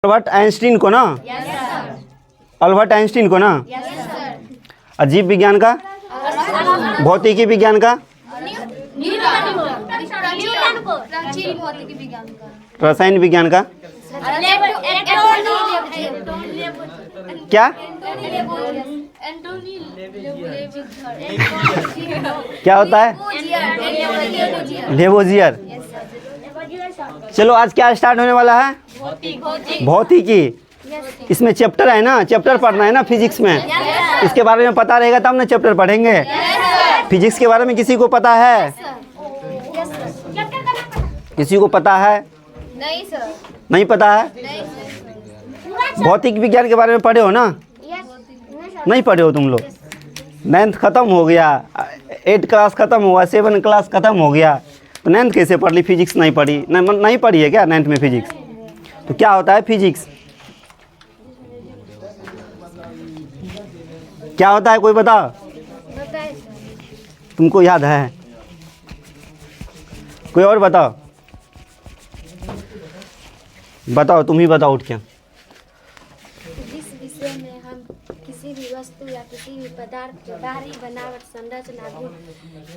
Albert Einstein को ना? Albert Einstein को ना? अजीब विज्ञान का? भौतिकी विज्ञान का? रसायन विज्ञान का? क्या क्या होता है? लेवोजियर। चलो आज क्या स्टार्ट होने वाला है? भौतिकी। इसमें चैप्टर है ना, चैप्टर पढ़ना है ना फिजिक्स में। इसके बारे में पता रहेगा तब ना चैप्टर पढ़ेंगे। फिजिक्स के बारे में किसी को पता है? किसी को पता है? नहीं सर। नहीं पता है? भौतिक विज्ञान के बारे में पढ़े हो ना? नहीं पढ़े हो तुम लोग? 9th ख़त्म हो गया, 8 क्लास ख़त्म हुआ, 7 क्लास ख़त्म हो गया, तो 9th कैसे पढ़ ली? फिजिक्स नहीं पढ़ी? नहीं पढ़ी है क्या 9th में फिजिक्स? तो क्या होता है फिजिक्स? क्या होता है कोई बताओ? तुमको याद है? कोई और बताओ? बताओ, तुम ही बताओ उठ के। जिस विषय में हम किसी भी वस्तु या किसी भी पदार्थ के बाहरी बनावट, संरचना, गुण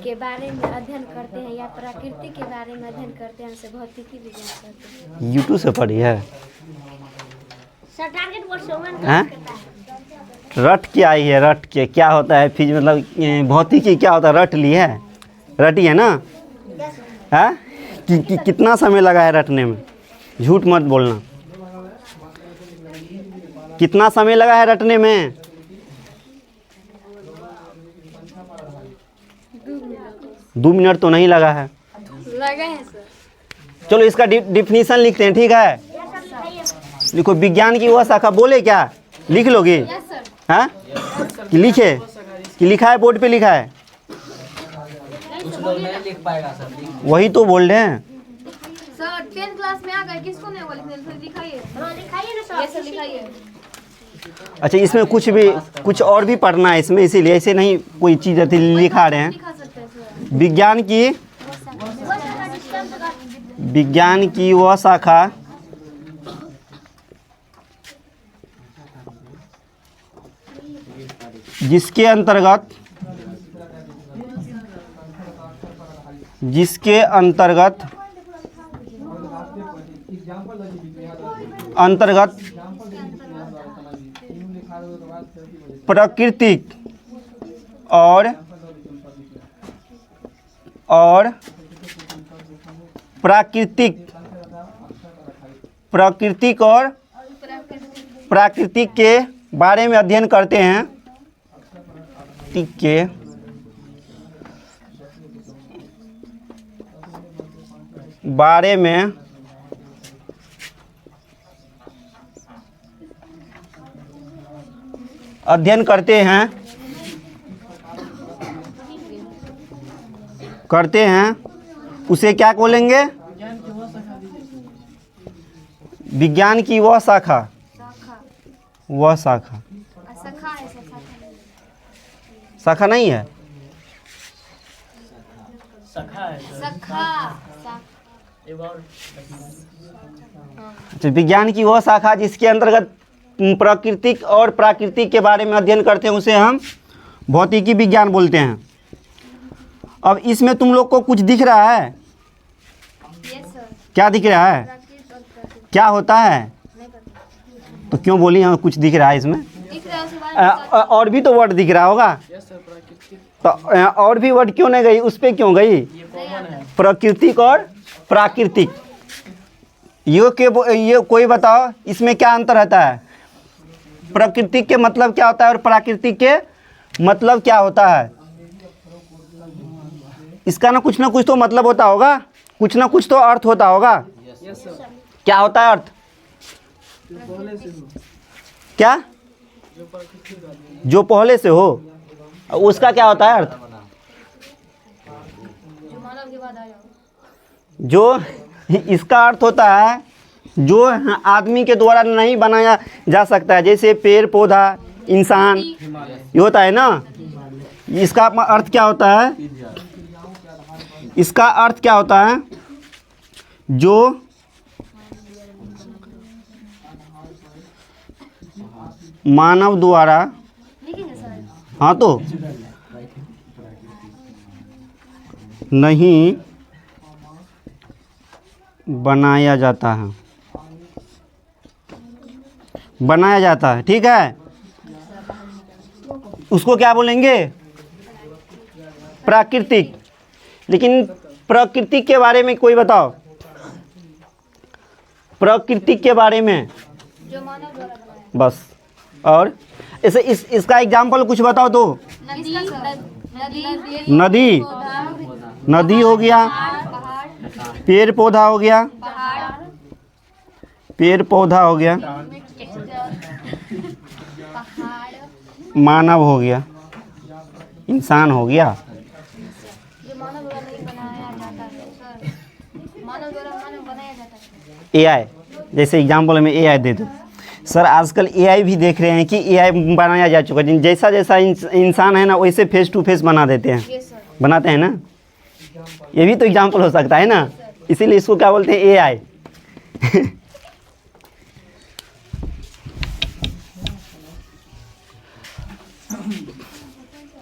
के बारे में अध्ययन करते हैं या प्रकृति के बारे में अध्ययन करते हैं, उसे भौतिकी विज्ञान कहते हैं। यूट्यूब से पढ़ी है? हैं? रट के आई है, रट के। क्या होता है फिज मतलब भौतिकी क्या होता है? रट ली है, रटी है ना? है कितना समय लगा है रटने में? झूठ मत बोलना। कितना समय लगा है रटने में? 2 मिनट तो नहीं लगा है। लगा है सर। चलो इसका डिफिनीशन लिखते हैं, ठीक है? लिखो, विज्ञान की वह शाखा। बोले क्या? लिख लोगे? हाँ कि लिखे कि लिखा है? बोर्ड पे लिखा है? लिख पाएगा सर। वही तो बोल रहे हैं सर। 10th क्लास में आ गए, किसको नहीं बोले? लिखाइए। लिखाइए ना सर। ये सब लिखाइए। अच्छा, इसमें कुछ और भी पढ़ना है इसमें, इसीलिए ऐसे नहीं कोई चीज़ लिखा रहे हैं। लिखा सकते हैं सर। विज्ञान की वह शाखा जिसके अंतर्गत प्राकृतिक और प्राकृतिक के बारे में अध्ययन करते हैं। के बारे में अध्ययन करते हैं उसे क्या बोलेंगे? विज्ञान की वह शाखा। वह शाखा। शाखा नहीं है? अच्छा, विज्ञान की वह शाखा जिसके अंतर्गत प्राकृतिक और प्राकृतिक के बारे में अध्ययन करते हैं उसे हम भौतिकी विज्ञान बोलते हैं। अब इसमें तुम लोग को कुछ दिख रहा है? क्या दिख रहा है? क्या होता है? तो क्यों बोली हाँ कुछ दिख रहा है इसमें? और भी तो वर्ड दिख रहा होगा। तो और भी वर्ड क्यों नहीं गई? उस पे क्यों गई? प्राकृतिक और प्राकृतिक। ये कोई बताओ इसमें क्या अंतर रहता है? प्राकृतिक के मतलब क्या होता है और प्राकृतिक के मतलब क्या होता है? इसका ना कुछ तो मतलब होता होगा, कुछ ना कुछ तो अर्थ होता होगा। क्या होता है अर्थ? क्या? जो पहले से हो उसका क्या होता है अर्थ? जो इसका अर्थ होता है जो आदमी के द्वारा नहीं बनाया जा सकता है, जैसे पेड़ पौधा, इंसान, ये होता है ना। इसका अर्थ क्या होता है? इसका अर्थ क्या होता है? जो मानव द्वारा, लिखेंगे सर? हाँ तो नहीं बनाया जाता है, बनाया जाता है, ठीक है। उसको क्या बोलेंगे? प्राकृतिक। लेकिन प्राकृतिक के बारे में कोई बताओ, प्राकृतिक के बारे में जो मानव द्वारा बनाया। बस। और इसे इसका एग्जाम्पल कुछ बताओ तो। नदी, नदी, नदी हो गया, पहाड़, पेड़ पौधा हो गया, पहाड़, पेड़ पौधा हो गया, पहाड़, मानव हो गया, इंसान हो गया। जो मानव द्वारा नहीं बनाया जाता है सर, मानव द्वारा मानव बनाया जाता है। एआई, जैसे एग्जाम्पल में एआई दे दो सर। आजकल एआई भी देख रहे हैं कि एआई बनाया जा चुका है, जैसा जैसा इंसान है ना वैसे फेस टू फेस बना देते हैं, ये सर। बनाते हैं ना। ये भी तो एग्जाम्पल हो सकता है ना, इसीलिए इसको क्या बोलते हैं? एआई।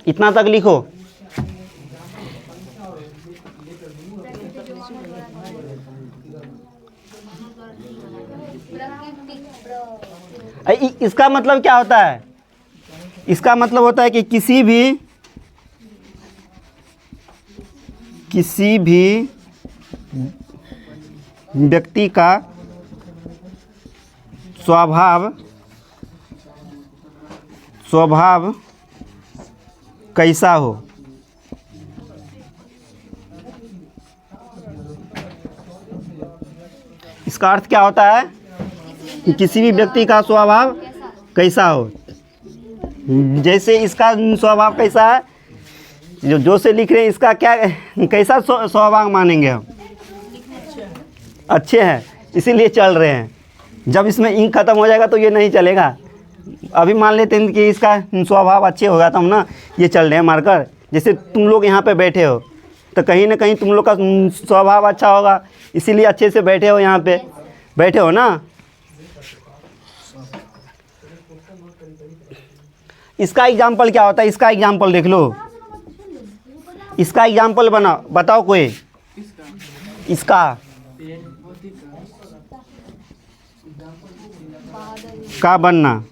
इतना तक लिखो। इसका मतलब क्या होता है? इसका मतलब होता है कि किसी भी व्यक्ति का स्वभाव कैसा हो, इसका अर्थ क्या होता है कि किसी भी व्यक्ति का स्वभाव कैसा हो। जैसे इसका स्वभाव कैसा है, जो से लिख रहे हैं, इसका क्या कैसा स्वभाव मानेंगे हम? अच्छे हैं, इसीलिए चल रहे हैं। जब इसमें इंक खत्म हो जाएगा तो ये नहीं चलेगा। अभी मान लेते हैं कि इसका स्वभाव अच्छे होगा तो हम ना ये चल रहे हैं मार्कर। जैसे तुम लोग यहाँ पे बैठे हो तो कहीं ना कहीं तुम लोग का स्वभाव अच्छा होगा, इसीलिए अच्छे से बैठे हो, यहाँ पे बैठे हो ना। इसका एग्जाम्पल क्या होता है? इसका एग्जाम्पल देख लो, इसका एग्जाम्पल बताओ कोई। इसका का बनना,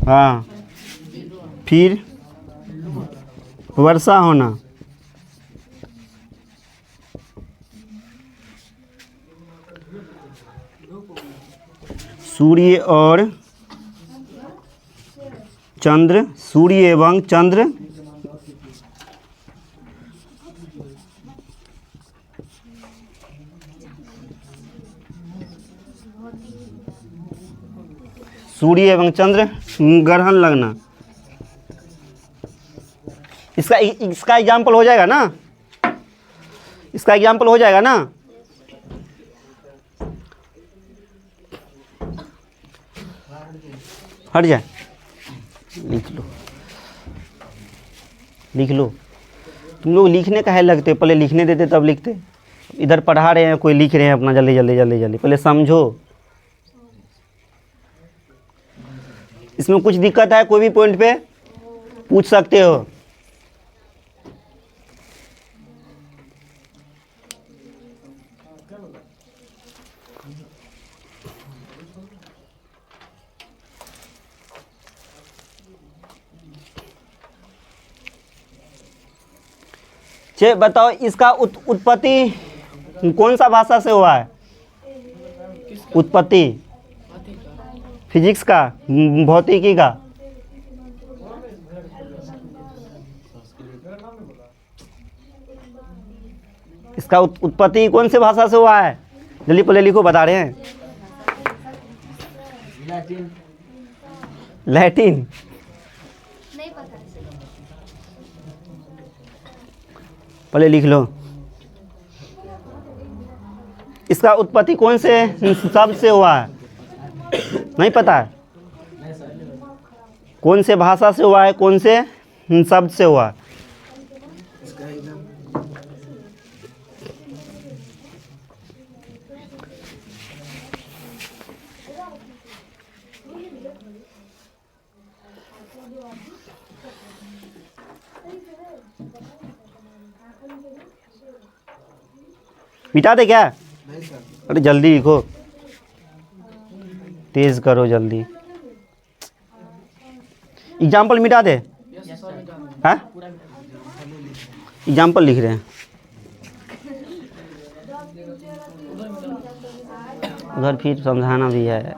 हाँ, फिर वर्षा होना, सूर्य और चंद्र, सूर्य एवं चंद्र सूर्य एवं चंद्र ग्रहण लगना। इसका एग्जाम्पल हो जाएगा ना, इसका एग्जाम्पल हो जाएगा ना। हट जाए, लिख लो, लिख लो। तुम लोग लिखने का है लगते, पहले लिखने देते तब लिखते। इधर पढ़ा रहे हैं, कोई लिख रहे हैं अपना, जल्दी जल्दी जल्दी जल्दी, पहले समझो। इसमें कुछ दिक्कत है, कोई भी पॉइंट पे पूछ सकते हो। चे बताओ, इसका उत्पत्ति कौन सा भाषा से हुआ है? उत्पत्ति फिजिक्स का, भौतिकी का? इसका उत्पत्ति कौन से भाषा से हुआ है? जल्दी पहले लिखो, बता रहे हैं। लैटिन। नहीं पता। पहले लिख लो। इसका उत्पत्ति कौन से शब्द से हुआ है? नहीं पता है? कौन से भाषा से हुआ है, कौन से शब्द से हुआ? मिटा दे क्या? अरे जल्दी लिखो, तेज करो जल्दी। एग्जाम्पल मिटा दे। हाँ, एग्जाम्पल लिख रहे हैं। उधर फिर समझाना भी है।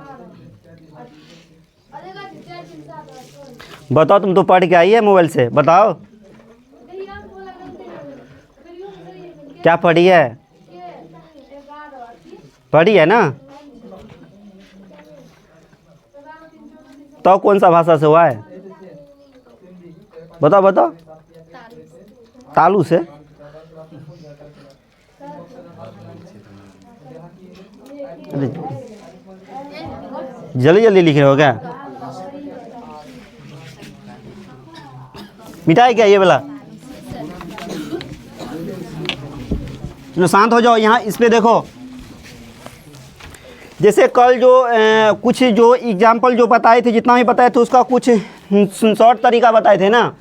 बताओ, तुम तो पढ़ के आई है मोबाइल से, बताओ क्या पढ़ी है? पढ़ी है ना? तो कौन सा भाषा से हुआ है? बताओ बताओ। तालू से? जल्दी जल्दी लिख रहे हो क्या? मिटाए क्या ये वाला? चलो शांत हो जाओ। यहाँ इस पे देखो, जैसे कल जो कुछ जो एग्जाम्पल जो बताए थे, जितना भी बताए थे उसका कुछ शॉर्ट तरीका बताए थे ना,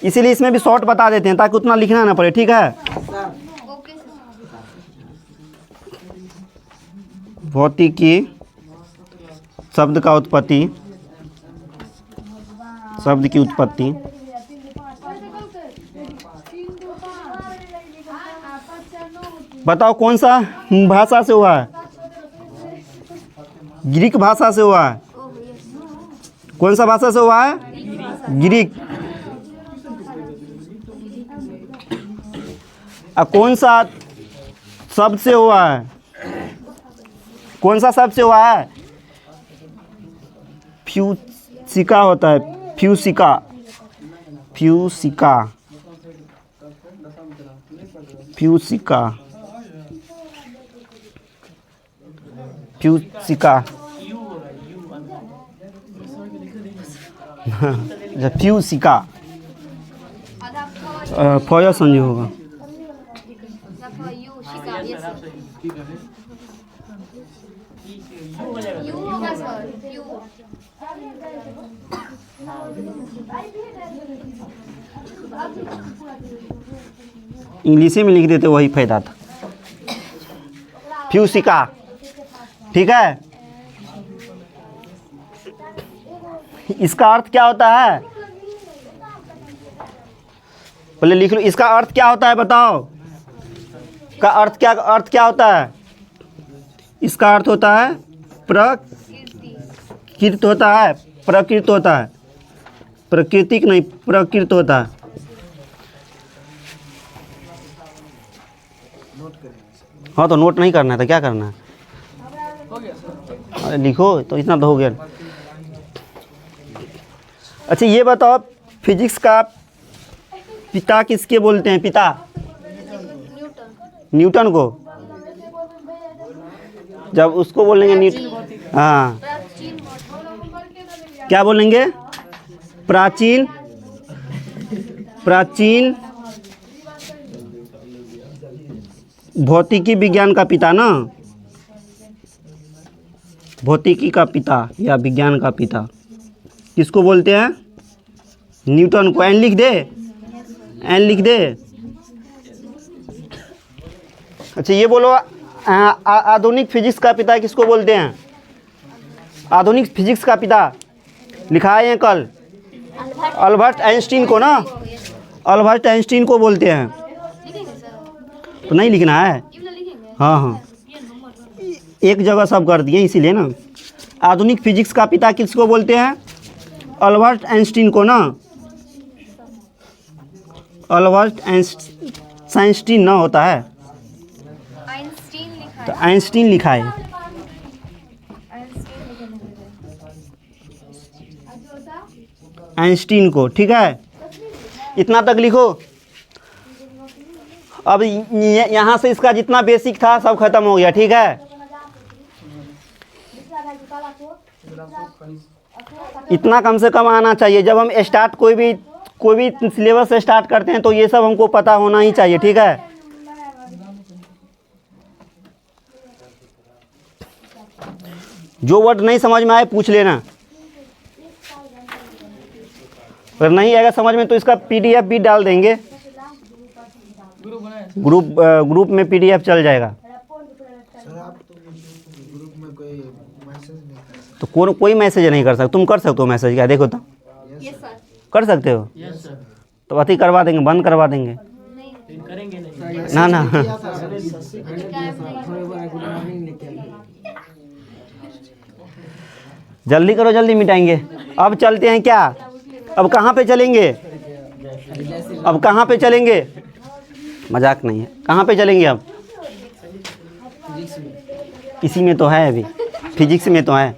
इसीलिए इसमें भी शॉर्ट बता देते हैं ताकि उतना लिखना ना पड़े। ठीक है? भौतिकी शब्द का उत्पत्ति, शब्द की उत्पत्ति। बताओ कौन सा भाषा से हुआ है? ग्रीक भाषा से हुआ है। कौन सा भाषा से हुआ है? ग्रीक। कौन सा शब्द से हुआ है? कौन सा शब्द से हुआ है? फ्यूसिका होता है, फ्यूसिका, फ्यूसिका, फ्यूसिका, फ्यूसिका। फ्यूसिका फया संजय होगा। इंग्लिश में लिख देते वही फायदा था। फ्यूसिका। ठीक है? इसका अर्थ क्या होता है? पहले लिख लो, इसका अर्थ क्या होता है बताओ। का अर्थ क्या होता है? इसका अर्थ होता है प्रकृत होता है, प्रकृत होता है, प्राकृतिक नहीं, प्रकृत होता है। हाँ तो नोट नहीं करना है तो क्या करना है? अरे लिखो तो, इतना तो हो गया। अच्छा ये बताओ, फिजिक्स का पिता किसके बोलते हैं? पिता न्यूटन को। जब उसको बोलेंगे न्यूटन, हाँ क्या बोलेंगे? प्राचीन, प्राचीन भौतिकी विज्ञान का पिता ना, भौतिकी का पिता या विज्ञान का पिता किसको बोलते हैं? न्यूटन को। एन लिख दे, एन लिख दे। अच्छा ये बोलो, आधुनिक फिजिक्स का पिता किसको बोलते हैं? आधुनिक फिजिक्स का पिता लिखा है कल, अल्बर्ट आइंस्टीन को ना, अल्बर्ट आइंस्टीन को बोलते हैं। तो नहीं लिखना है? हाँ हाँ, एक जगह सब कर दिए इसीलिए ना। आधुनिक फिजिक्स का पिता किसको बोलते हैं? अल्बर्ट आइंस्टीन को ना। अल्बर्ट आइंस्टीन ना होता है तो आइंस्टीन लिखा है। आइंस्टीन को। ठीक है? इतना तक लिखो। अब यहाँ से इसका जितना बेसिक था सब खत्म हो गया। ठीक है? इतना कम से कम आना चाहिए। जब हम स्टार्ट कोई भी कोई भी सिलेबस से स्टार्ट करते हैं तो ये सब हमको पता होना ही चाहिए, ठीक है। जो वर्ड नहीं समझ में आए पूछ लेना, अगर नहीं आएगा समझ में तो इसका PDF भी डाल देंगे, ग्रुप में PDF चल जाएगा। तो कोई मैसेज नहीं कर सकता, तुम कर सकते हो मैसेज, क्या देखो तो कर सकते हो, तो अति करवा देंगे, बंद करवा देंगे ना ना। जल्दी करो, जल्दी मिटाएंगे। अब चलते हैं क्या, अब कहाँ पे चलेंगे, अब कहाँ पे चलेंगे, मजाक नहीं है, कहाँ पे चलेंगे अब, इसी में तो है, अभी फिजिक्स में तो है,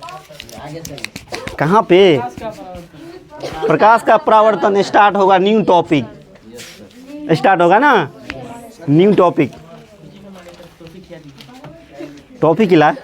कहाँ पे, प्रकाश का परावर्तन स्टार्ट होगा, न्यू टॉपिक स्टार्ट होगा ना, न्यू टॉपिक हिला।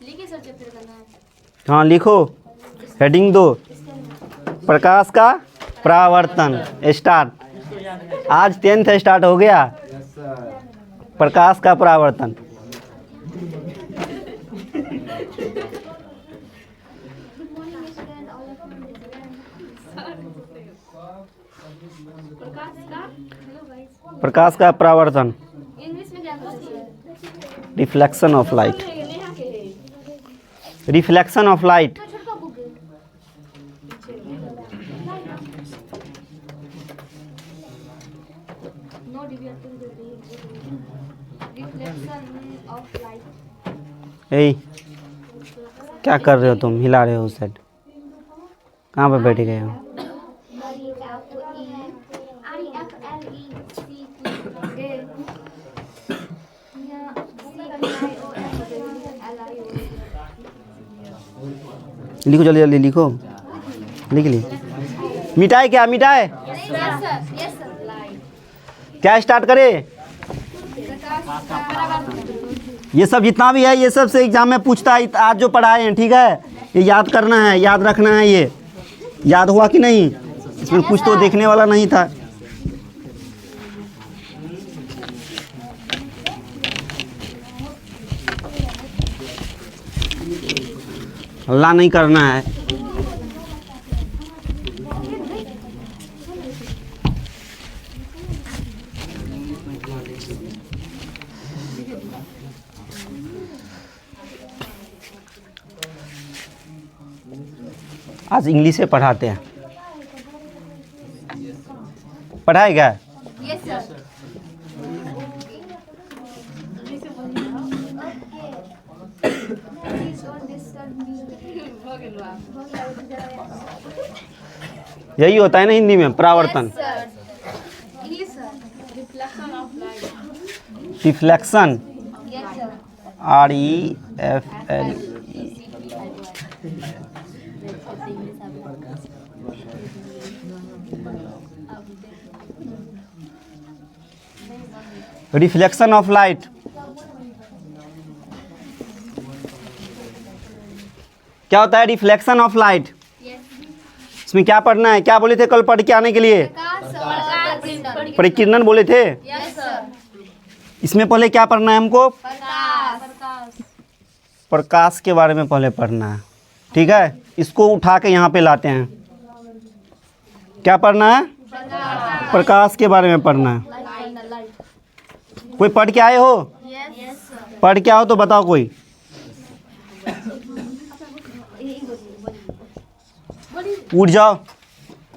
लिखिए सर चैप्टर का नाम। हाँ लिखो, हेडिंग दो, प्रकाश का परावर्तन स्टार्ट। आज 10th स्टार्ट हो गया, प्रकाश का परावर्तन। प्रकाश का परावर्तन, इंग्लिश में क्या कहते हैं? Reflection of light, reflection of light. ए क्या कर रहे हो तुम, हिला रहे हो उस साइड, कहाँ पे बैठ गए हो? लिखो जल्दी जल्दी लिखो, लिख ली। मिटाए क्या, मिटाए क्या स्टार्ट करे, ये सब जितना भी है ये सब से एग्जाम में पूछता है, आज जो पढ़ाए हैं, ठीक है, ये याद करना है, याद रखना है। ये याद हुआ कि नहीं, इसमें कुछ तो देखने वाला नहीं था। हल्ला नहीं करना है। आज इंग्लिश से पढ़ाते हैं, पढ़ाएगा? Yes sir. यही होता है ना हिंदी में, परावर्तन। Reflection, REFL। Reflection of light क्या होता है? Reflection of light. इसमें क्या पढ़ना है, क्या बोले थे कल पढ़ के आने के लिए? परिकिरणन बोले थे। इसमें पहले क्या पढ़ना है हमको? प्रकाश के बारे में पहले पढ़ना है, ठीक है। इसको उठा के यहाँ पे लाते हैं, क्या पढ़ना है? प्रकाश के बारे में पढ़ना है। कोई पढ़ के आए हो? पढ़ के आओ तो बताओ कोई। उठ जाओ।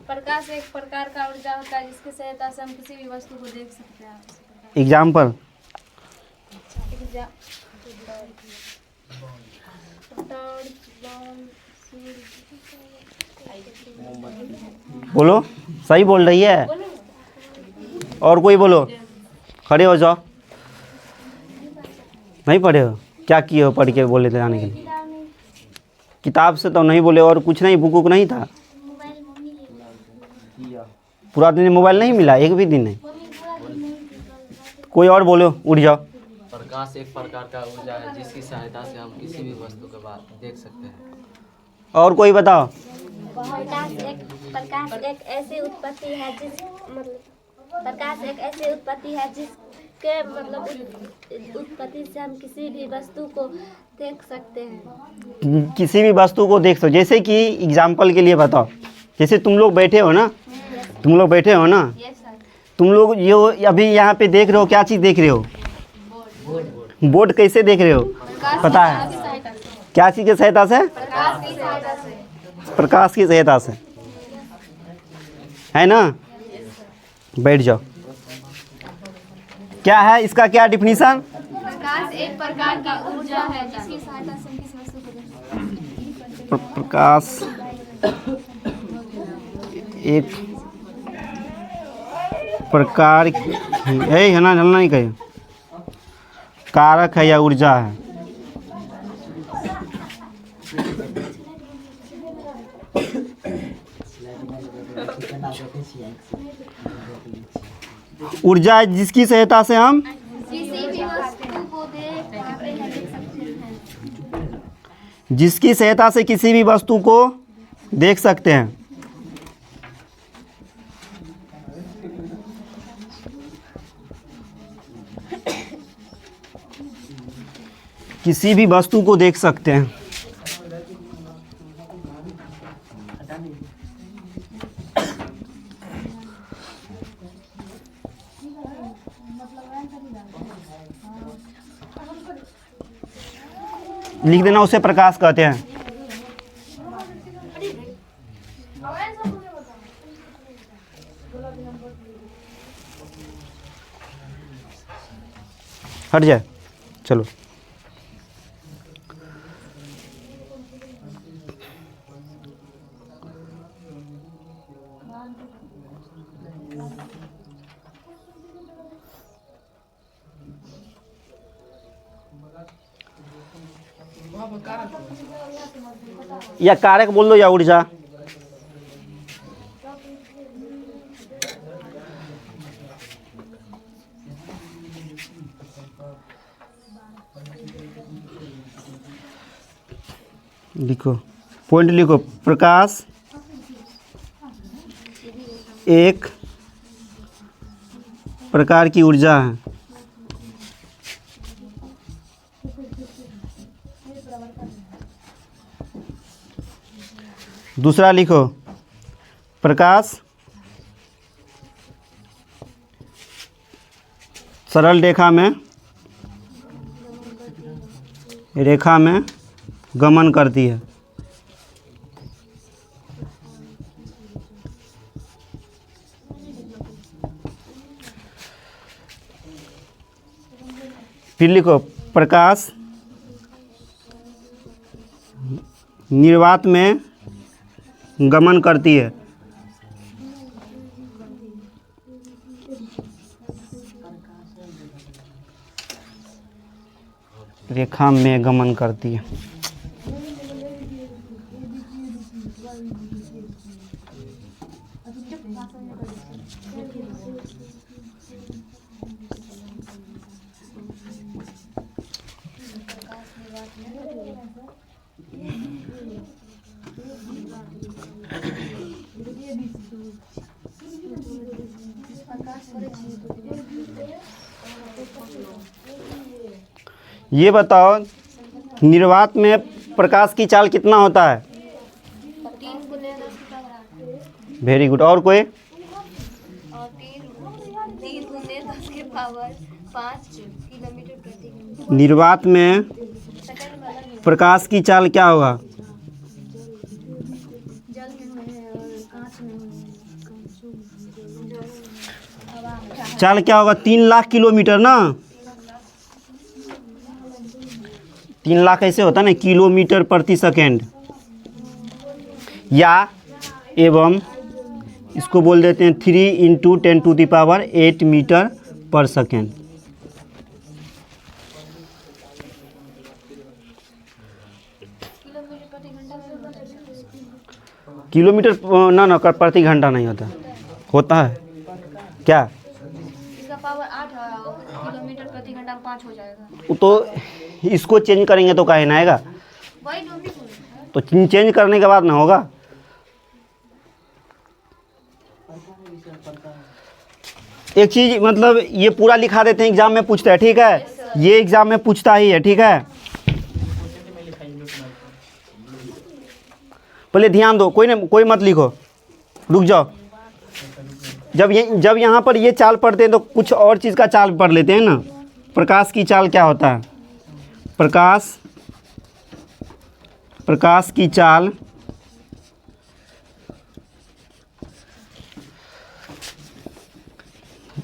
प्रकाश एक प्रकार का ऊर्जा होता है जिसकी सहायता से हम किसी भी वस्तु को देख सकते हैं। एग्जाम्पल। बोलो, सही बोल रही है। और कोई बोलो, खड़े हो जाओ। नहीं पढ़े हो? क्या किए हो पढ़ के बोले थे जाने के लिए? किताब से तो नहीं बोले, और कुछ नहीं, बुक वुक नहीं था? पूरा दिन मोबाइल नहीं मिला, एक भी दिन नहीं? कोई और बोलो, उठ जाओ। प्रकाश एक प्रकार का ऊर्जा है जिसकी सहायता से हम किसी भी वस्तु के बाद देख सकते हैं। और कोई बताओ। प्रकाश एक ऐसी उत्पत्ति है जिसके मतलब उत्पत्ति से हम किसी भी वस्तु को देख सकते हैं। किसी भी वस्तु को देख सकते, जैसे कि एग्जाम्पल के लिए बताओ, जैसे तुम लोग बैठे हो ना, तुम लोग ये अभी यहाँ पे देख रहे हो, क्या चीज़ देख रहे हो? बोर्ड। कैसे देख रहे हो पता है? क्या चीज़ की सहायता से? प्रकाश की सहायता से, है ना? बैठ जाओ। क्या है इसका, क्या डिफिनीशन? प्रकाश एक प्रकार का ऊर्जा है जिसकी सहायता से हम किसी वस्तु को देख सकते हैं। प्रकाश एक प्रकार हिलना नहीं कहे, कारक है या ऊर्जा है। ऊर्जा है जिसकी सहायता से हम किसी भी वस्तु को देख सकते हैं। जिसकी सहायता से किसी भी वस्तु को देख सकते हैं। किसी भी वस्तु को देख सकते हैं। लिख देना, उसे प्रकाश कहते हैं। हट जाए, चलो। या कारक बोल दो या ऊर्जा। लिखो, पॉइंट लिखो। प्रकाश एक प्रकार की ऊर्जा है। दूसरा लिखो, प्रकाश सरल रेखा में गमन करती है। फिर लिखो, प्रकाश निर्वात में गमन करती है। रेखा में गमन करती है। ये बताओ, निर्वात में प्रकाश की चाल कितना होता है? 3×10⁻⁴। Very good. और कोई? और 3×10⁵ 5 किलोमीटर प्रति घंटा। निर्वात में प्रकाश की चाल क्या होगा? जल में है और कांच में है। चाल क्या होगा? 3 लाख किलोमीटर ना। 3 लाख ऐसे होता है ना, किलोमीटर प्रति सेकेंड, या एवं इसको बोल देते हैं 3 × 10⁸ मीटर पर सेकेंड। किलोमीटर ना प्रति घंटा नहीं होता, होता है क्या? इसका पावर 8 है, किलोमीटर प्रति घंटा 5 हो जाएगा। तो इसको चेंज करेंगे तो काहे ना आएगा, वही जो भी बोल रहा है। तो चेंज करने के बाद ना होगा। एक चीज़ मतलब ये पूरा लिखा देते हैं, एग्जाम में पूछता है, ठीक है, ये एग्जाम में पूछता ही है, ठीक है। पहले ध्यान दो, कोई मत लिखो, रुक जाओ। जब यहाँ पर ये चाल पढ़ते हैं तो कुछ और चीज़ का चाल पढ़ लेते हैं ना। प्रकाश की चाल क्या होता है? प्रकाश की चाल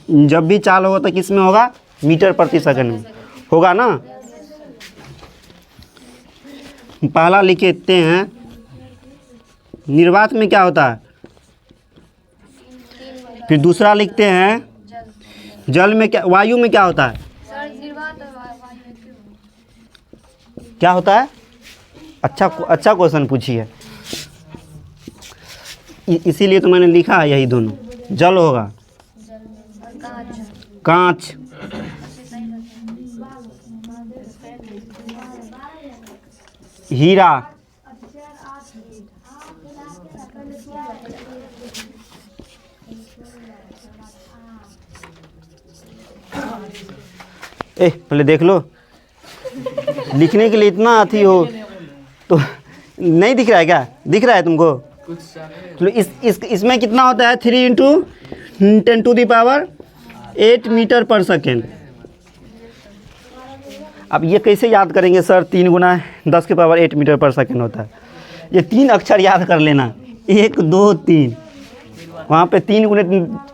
जब भी चाल होगा तो किस में होगा? मीटर प्रति सेकंड में होगा ना। पहला लिखते हैं निर्वात में क्या होता है, फिर दूसरा लिखते हैं जल में क्या, वायु में क्या होता है? क्या होता है? अच्छा क्वेश्चन पूछी है, इसीलिए तो मैंने लिखा है यही दोनों। जल होगा कांच, हीरा, पहले देख लो, लिखने के लिए इतना अथी हो तो नहीं दिख रहा है क्या? दिख रहा है तुमको? चलो इसमें कितना होता है? 3 × 10⁸ मीटर पर सेकेंड। अब ये कैसे याद करेंगे सर? 3 × 10⁸ मीटर पर सेकेंड होता है। ये 3 अक्षर याद कर लेना, 1 2 3, वहाँ पे 3 ×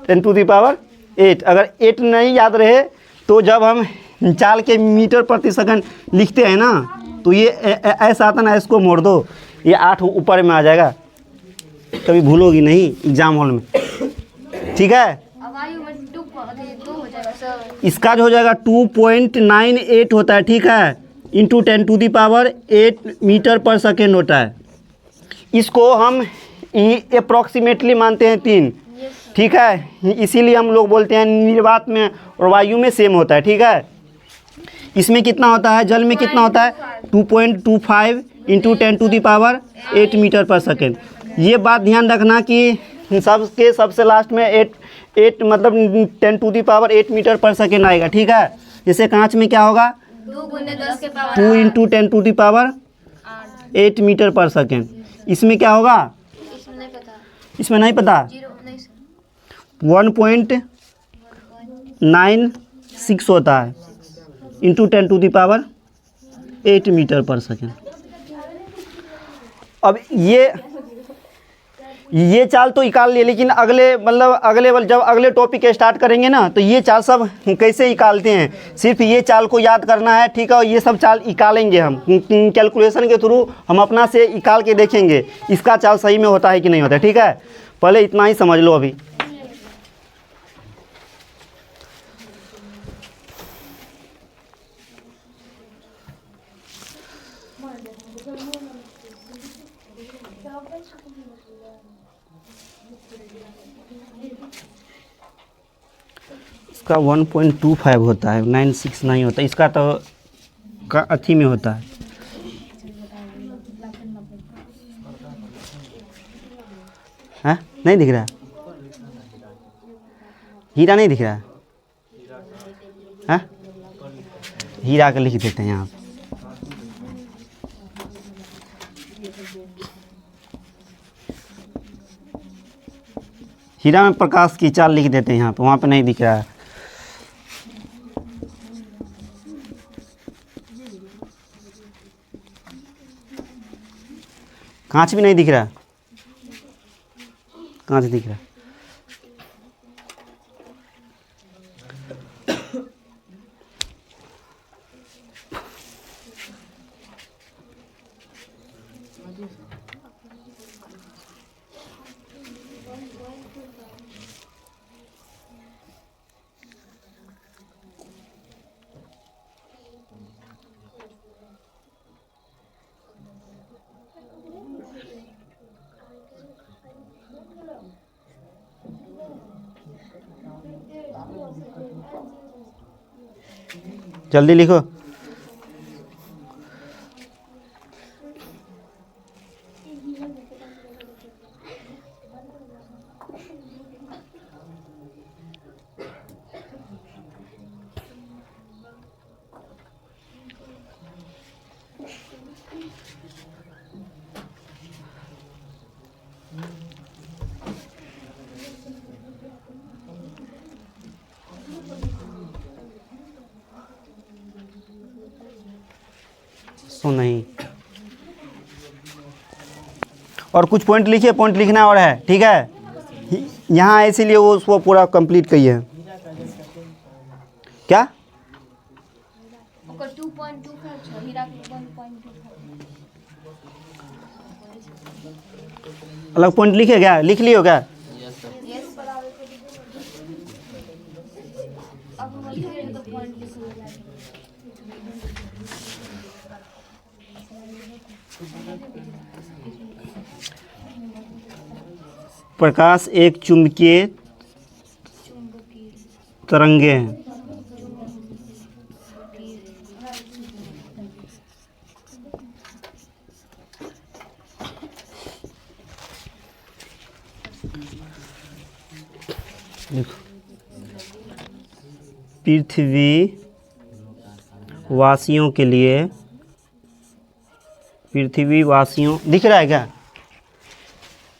10⁸। अगर 8 नहीं याद रहे तो जब हम चाल के मीटर प्रति सेकंड लिखते हैं ना, तो ये ऐसा आता ना, इसको मोड़ दो, ये 8 ऊपर में आ जाएगा, कभी भूलोगी नहीं एग्जाम हॉल में, ठीक है। इसका जो हो जाएगा 2.98 होता है, ठीक है, × 10⁸ मीटर पर सेकेंड होता है। इसको हम अप्रॉक्सीमेटली मानते हैं 3, ठीक है, इसीलिए हम लोग बोलते हैं निर्वात में और वायु में सेम होता है, ठीक है। इसमें कितना होता है? जल में कितना होता है? 2.25 × 10⁸ मीटर पर सेकेंड। ये बात ध्यान रखना कि सबसे लास्ट में 8 मतलब 10⁸ मीटर पर सेकेंड आएगा, ठीक है। जैसे कांच में क्या होगा? 2 × 10⁸ मीटर पर सेकेंड। इसमें क्या होगा? इसमें नहीं पता। 1.96 होता है × 10⁸ मीटर पर सेकेंड। अब ये चाल तो निकाल लिए, लेकिन जब अगले टॉपिक स्टार्ट करेंगे ना, तो ये चाल सब कैसे निकालते हैं, सिर्फ ये चाल को याद करना है, ठीक है। और ये सब चाल निकालेंगे हम कैलकुलेशन के थ्रू, हम अपना से निकाल के देखेंगे इसका चाल सही में होता है कि नहीं होता है, ठीक है। पहले इतना ही समझ लो अभी। इसका 1.25 होता है, 96 नहीं होता। इसका तो का अथी में होता है, हाँ नहीं दिख रहा है, हीरा नहीं दिख रहा है, हाँ हीरा का लिख देते हैं यहाँ पे। हीरा में प्रकाश की चाल लिख देते हैं यहाँ पे, वहाँ पे नहीं दिख रहा है। कांच भी नहीं दिख रहा, कांच दिख रहा है। जल्दी लिखो। सो नहीं, और कुछ पॉइंट लिखिए, पॉइंट लिखना और है, ठीक है। यहाँ इसीलिए वो उसको पूरा कंप्लीट किए हैं। क्या 2.25 છે હીરા 1.25 अलग पॉइंट लिखे क्या, लिख लियो क्या? Yes sir. यस अब हम लिखेंगे तो पॉइंट लिखेंगे। प्रकाश एक चुंबकीय तरंगे हैं। पृथ्वी वासियों के लिए, पृथ्वी वासियों दिख रहा है क्या?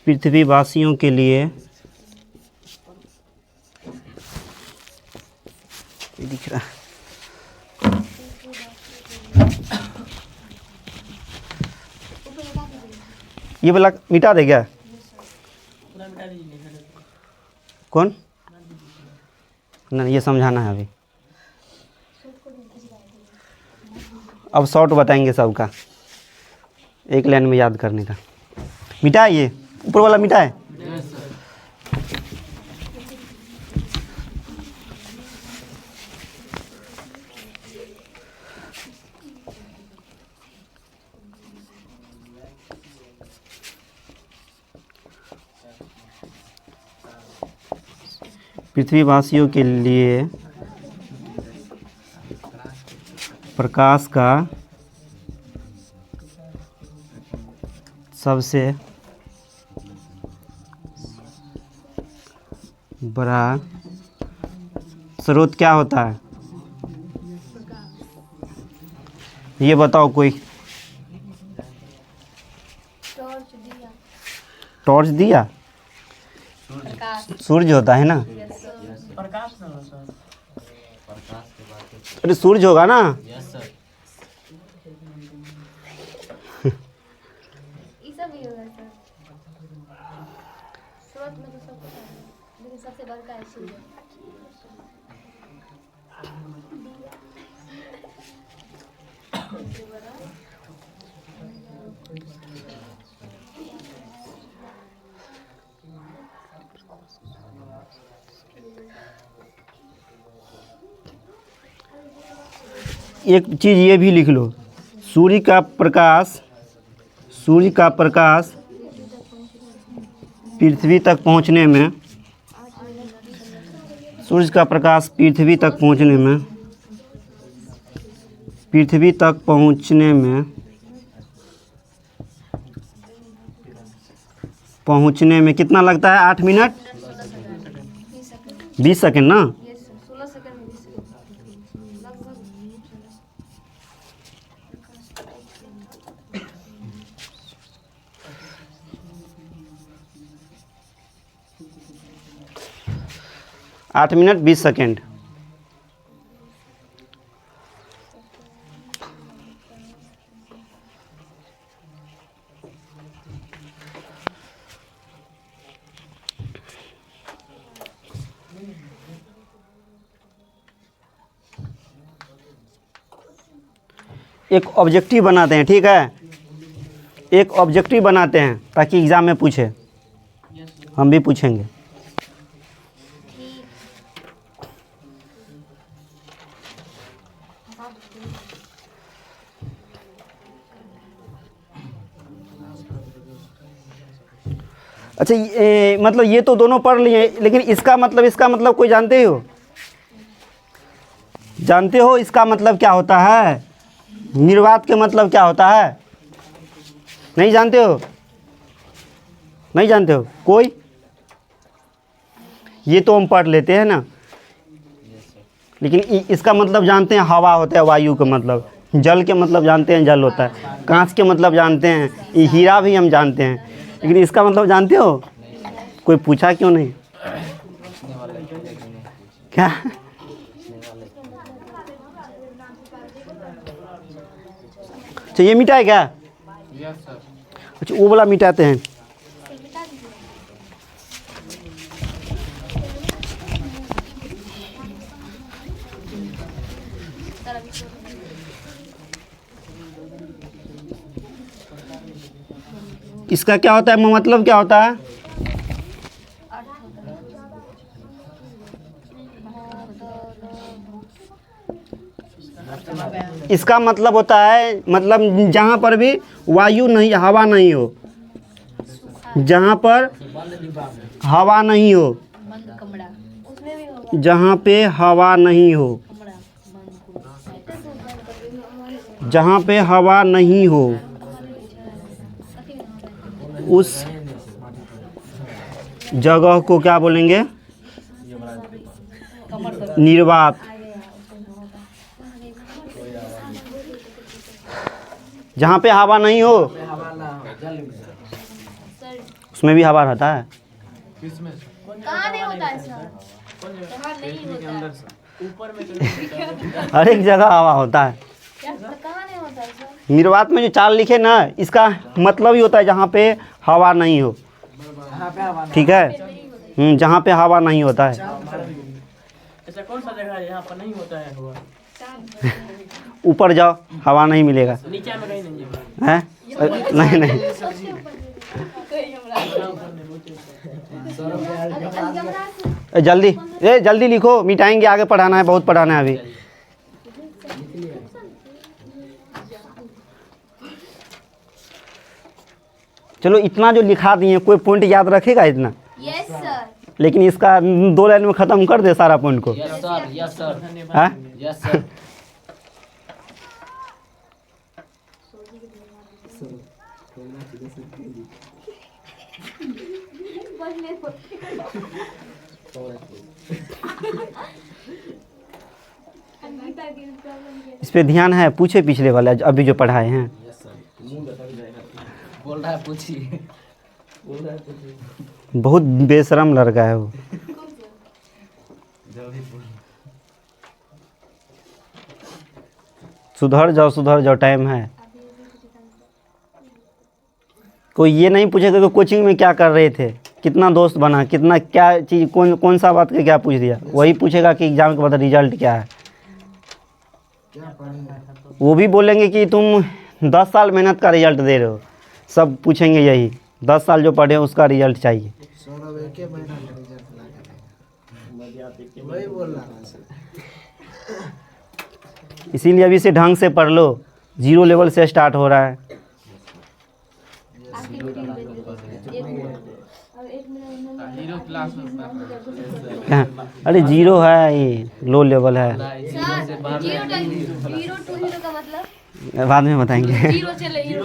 पृथ्वी वासियों के लिए ये दिख रहा है। ये वाला मिटा दे क्या? कौन? नहीं, ये समझाना है अभी। अब शॉर्ट बताएंगे सबका, एक लाइन में याद करने का। मिटा है, ये ऊपर वाला मिटा है। Yes sir. पृथ्वीवासियों के लिए प्रकाश का सबसे बड़ा स्रोत क्या होता है? ये बताओ कोई। टॉर्च दिया, टॉर्च दिया? सूर्य होता है ना? प्रकाश के बाद अरे सूर्य होगा ना? Yes sir. ये सब भी होगा सर। स्रोत में तो सब पता है, लेकिन सबसे बड़का है सूर्य। एक चीज़ ये भी लिख लो, सूर्य का प्रकाश पृथ्वी तक पहुंचने में, सूर्य का प्रकाश पृथ्वी तक पहुंचने में कितना लगता है? 8 मिनट 20 सेकंड ना? यस सर, 16 सेकंड में 20 सेकंड लगभग। 8 मिनट 20 सेकंड। एक ऑब्जेक्टिव बनाते हैं, ठीक है? एक ऑब्जेक्टिव बनाते हैं ताकि एग्ज़ाम में पूछे, हम भी पूछेंगे। अच्छा, मतलब ये तो दोनों पढ़ लिए, लेकिन इसका मतलब कोई जानते हो? जानते हो इसका मतलब क्या होता है? निर्वात के मतलब क्या होता है? नहीं जानते हो? नहीं जानते हो कोई? ये तो हम पढ़ लेते हैं ना, लेकिन इसका मतलब जानते हैं? हवा होता है वायु का मतलब, जल के मतलब जानते हैं जल होता है, कांच के मतलब जानते हैं, ये हीरा भी हम जानते हैं, लेकिन इसका मतलब जानते हो? कोई पूछा क्यों नहीं? क्या? अच्छा ये मिटाए क्या? अच्छा वो वाला मिटाते हैं। इसका क्या होता है, मतलब क्या होता है? इसका मतलब होता है, मतलब जहाँ पर भी वायु नहीं, हवा नहीं हो, जहाँ पर हवा नहीं हो, जहाँ पे हवा नहीं हो, जहाँ पे हवा नहीं हो, उस जगह को क्या बोलेंगे? निर्वात। जहाँ पे हवा नहीं हो उसमें भी हवा रहता है। कहाँ नहीं होता है सर? कहाँ नहीं होता है? हर एक जगह हवा होता है। कहाँ नहीं होता है सर? निर्वात में जो चार लिखे ना, इसका मतलब ही होता है जहाँ पे हवा नहीं हो। ठीक है, जहाँ पे हवा नहीं होता है। ऐसा कौन सा जगह है यहाँ पर नहीं होता है हवा? ऊपर जाओ हवा नहीं मिलेगा। नीचे में कहीं नहीं है। हैं? नहीं नहीं, जल्दी जल्दी लिखो, मिटाएंगे, आगे पढ़ाना है, बहुत पढ़ाना है अभी। चलो इतना जो लिखा दिए, कोई पॉइंट याद रखेगा इतना? Yes sir. लेकिन इसका 2 लाइन में ख़त्म कर दे सारा पॉइंट को। यस सर, यस सर, हाँ? Yes sir. इस पे ध्यान है? पूछे पिछले वाला अभी जो पढ़ाए हैं। बोल रहा है पूछिए। बहुत बेशरम लड़का है वो। सुधर जाओ, टाइम है। कोई ये नहीं पूछेगा कि कोचिंग में क्या कर रहे थे, कितना दोस्त बना, कितना क्या चीज़, कौन सा बात के क्या पूछ दिया। वही पूछेगा कि एग्ज़ाम के बाद रिजल्ट क्या है। वो भी बोलेंगे कि तुम 10 साल मेहनत का रिजल्ट दे रहे हो। सब पूछेंगे यही, 10 साल जो पढ़े उसका रिजल्ट चाहिए। इसीलिए अभी से ढंग से पढ़ लो, 0 लेवल से स्टार्ट हो रहा है। हाँ, अरे 0 है, ये लो लेवल है। हीरो टू हीरो का मतलब? बाद में बताएंगे। हीरो चले हीरो।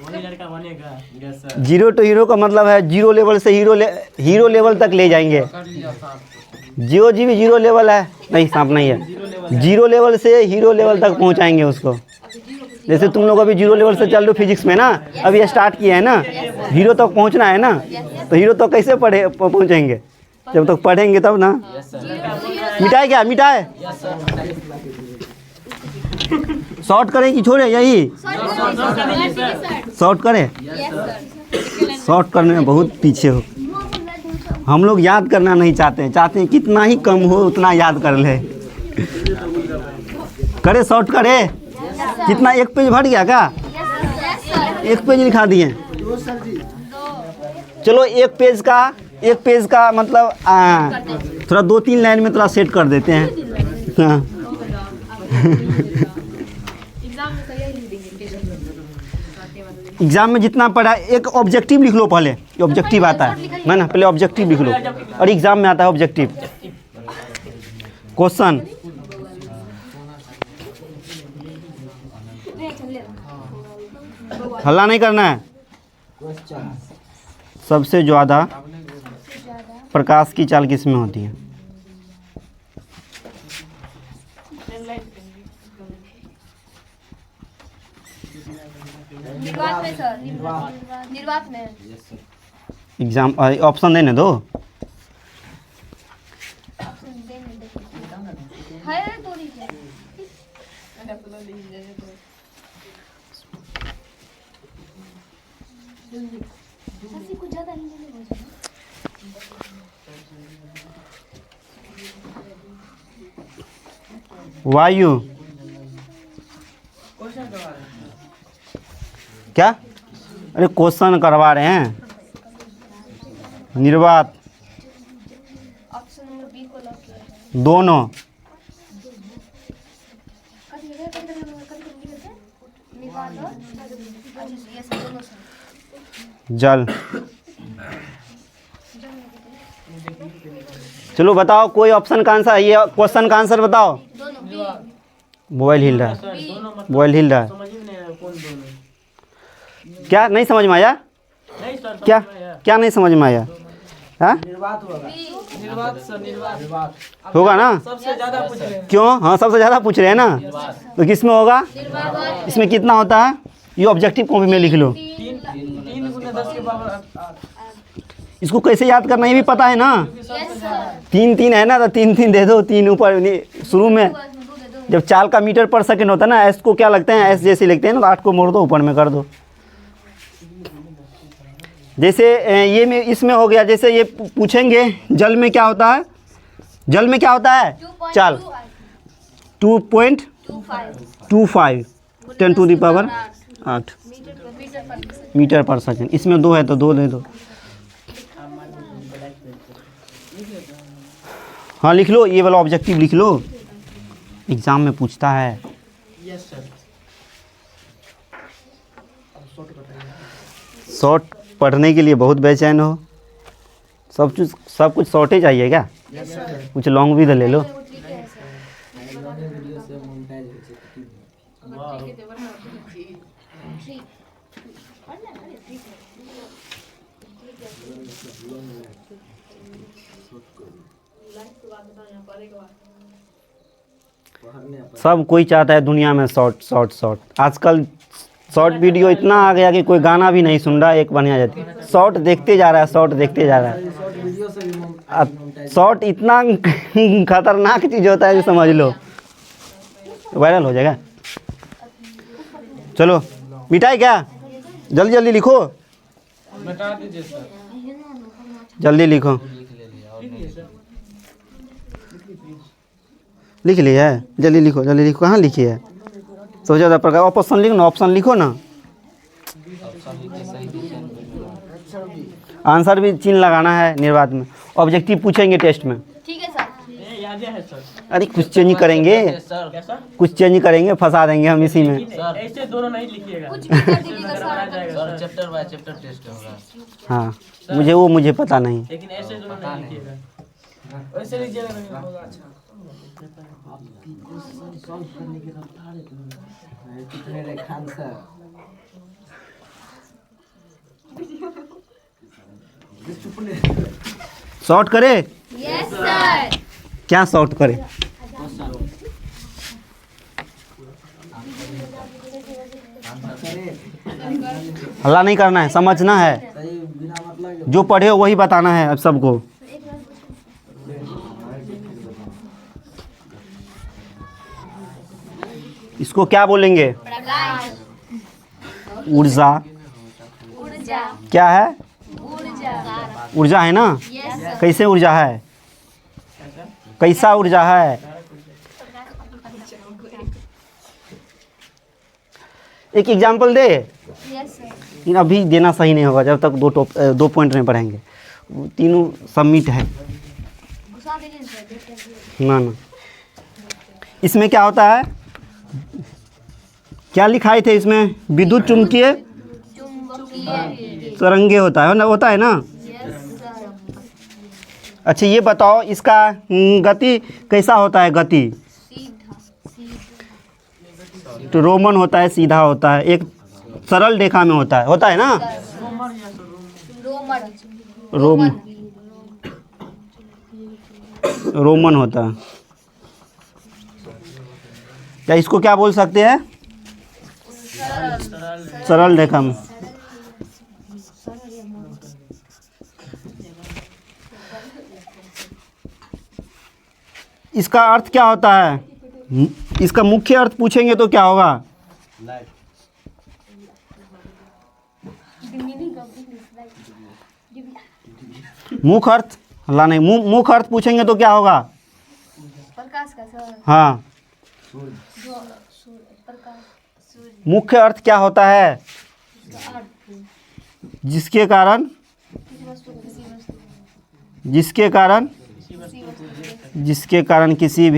वही लड़का बनेगा। Yes sir. 0 टू हीरो का मतलब है 0 लेवल से हीरो लेवल तक ले जाएंगे। जियो जी भी 0 लेवल है, नहीं सांप नहीं है। 0 लेवल से हीरो लेवल तक पहुंचाएंगे उसको। जैसे तुम लोग अभी 0 लेवल से चल रहे हो फिजिक्स में ना, अभी स्टार्ट किया है ना, हीरो तक पहुंचना है ना, तो हीरो तक कैसे पहुंचेंगे? जब तक पढ़ेंगे तब ना। मिटाए क्या? मिटाए? शॉर्ट करें कि छोड़े? यही शॉर्ट करें। शॉर्ट करने में बहुत पीछे हो। हम लोग याद करना नहीं चाहते हैं कितना ही कम हो उतना याद कर ले। करे शॉर्ट करे। कितना, 1 पेज भर गया क्या? 1 पेज लिखा दिए। चलो 1 पेज का मतलब थोड़ा 2-3 लाइन में थोड़ा सेट कर देते हैं। हाँ। एग्जाम में जितना पढ़ा, एक ऑब्जेक्टिव लिख लो पहले। ऑब्जेक्टिव आता है ना, पहले ऑब्जेक्टिव लिख लो, और एग्जाम में आता है ऑब्जेक्टिव। क्वेश्चन। हल्ला नहीं करना है। सबसे ज़्यादा प्रकाश की चाल किस में होती है? निर्वात में सर, निर्वात में। एग्जाम ऑप्शन देने दो। है तो लीजिए। ऐसी कुछ ज़्यादा ही नहीं हो जाए। वायु क्या? अरे क्वेश्चन करवा रहे हैं। निर्वात ऑप्शन नंबर बी को लॉक किया। दोनों। निर्वात और ये सब दोनों सर। जल। चलो बताओ कोई ऑप्शन का आंसर, ये क्वेश्चन का आंसर बताओ। दोनों बी। मोबाइल हिल रहा है, सर दोनों मतलब मोबाइल हिल रहा है। समझ ही नहीं आया कौन दोनों। क्या नहीं समझ में आया? नहीं सर समझ क्या में आया। क्या नहीं समझ में आया? हाँ निर्वात सर निर्वात होगा ना? सबसे ज्यादा पूछ रहे हैं। क्यों? हाँ सबसे ज़्यादा पूछ रहे हैं ना, तो किस में होगा? इसमें कितना होता है? ये ऑब्जेक्टिव कॉपी में लिख लो। 3 गुना 10 के बराबर 8। इसको कैसे याद करना ये भी पता है ना? 3 है ना, तो 3 दे दो। 3 ऊपर शुरू में जब चाल का मीटर पर सेकंड होता है ना, एस को क्या लगते हैं? एस जैसे लिखते हैं ना, तो 8 को मोड़ दो, ऊपर में कर दो। जैसे ये में इसमें हो गया। जैसे ये पूछेंगे जल में क्या होता है? जल में क्या होता है? चाल 2.25 10⁸ मीटर पर सेकंड। इसमें 2 है तो 2 दे दो। हाँ लिख लो, ये वाला ऑब्जेक्टिव लिख लो, एग्जाम में पूछता है। Yes sir. शॉर्ट पढ़ने के लिए बहुत बेचैन हो। सब कुछ शॉर्ट ही चाहिए क्या? कुछ लॉन्ग भी तो ले लो। सब कोई चाहता है दुनिया में शॉर्ट। आजकल शॉर्ट वीडियो इतना आ गया कि कोई गाना भी नहीं सुन रहा है, एक बढ़िया जाती है। शॉर्ट देखते जा रहा है, शॉर्ट देखते जा रहा है। शॉर्ट इतना खतरनाक चीज़ होता है कि समझ लो वायरल हो जाएगा। चलो मिटाई क्या? जल्दी जल्दी लिखो, बता दीजिए सर। जल्दी लिखो। लिख लिया है? जल्दी लिखो, जल्दी लिखो। कहाँ लिखी है? सबसे ज़्यादा प्रकार ऑप्शन लिखो ना, ऑप्शन लिखो ना। आंसर भी चिन्ह लगाना है निर्वात में। ऑब्जेक्टिव पूछेंगे टेस्ट में। ठीक है सर। ये याद है सर। अरे कुछ चेंज करेंगे, सर क्या सर? कुछ चेंज करेंगे, फंसा देंगे हम इसी में। ऐसे दोनों नहीं लिखिएगा। कुछ भी कर दीजिएगा बनाया सर। जाएगा sir sir. Chapter by chapter test होगा। हाँ मुझे पता नहीं। लेकिन ऐसे दोनों नहीं लिखिएगा। वैसे लीजिएगा नहीं होगा। अच्छा शॉर्ट करे? Yes sir. क्या शॉर्ट करे? हल्ला नहीं करना है, समझना है। जो पढ़े हो वही बताना है अब सबको। इसको क्या बोलेंगे? प्रकाश। ऊर्जा। ऊर्जा। क्या है? ऊर्जा। ऊर्जा है ना? Yes sir. कैसे ऊर्जा है? कैसा ऊर्जा है? एक एग्जाम्पल दे। Yes sir. लेकिन अभी देना सही नहीं होगा जब तक 2 पॉइंट नहीं पढ़ेंगे। तीनों सबमिट है घुसा दीजिए सर, देखते हैं। ना। इसमें क्या होता है? क्या लिखाए थे इसमें? विद्युत चुम्बकीय चुंबकीय। तरंगे होता है ना? Yes sir. अच्छा ये बताओ इसका गति कैसा होता है? गति तो रोमन होता है, सीधा होता है, एक सरल रेखा में होता है ना? रोमन होता है। क्या इसको क्या बोल सकते हैं? सरल रेखा में। इसका अर्थ क्या होता है? इसका मुख्य अर्थ पूछेंगे तो क्या होगा? मुख्य अर्थ मुख्य अर्थ पूछेंगे तो क्या होगा? प्रकाश का सर। हाँ, मुख्य अर्थ क्या होता है? जिसके कारण किसी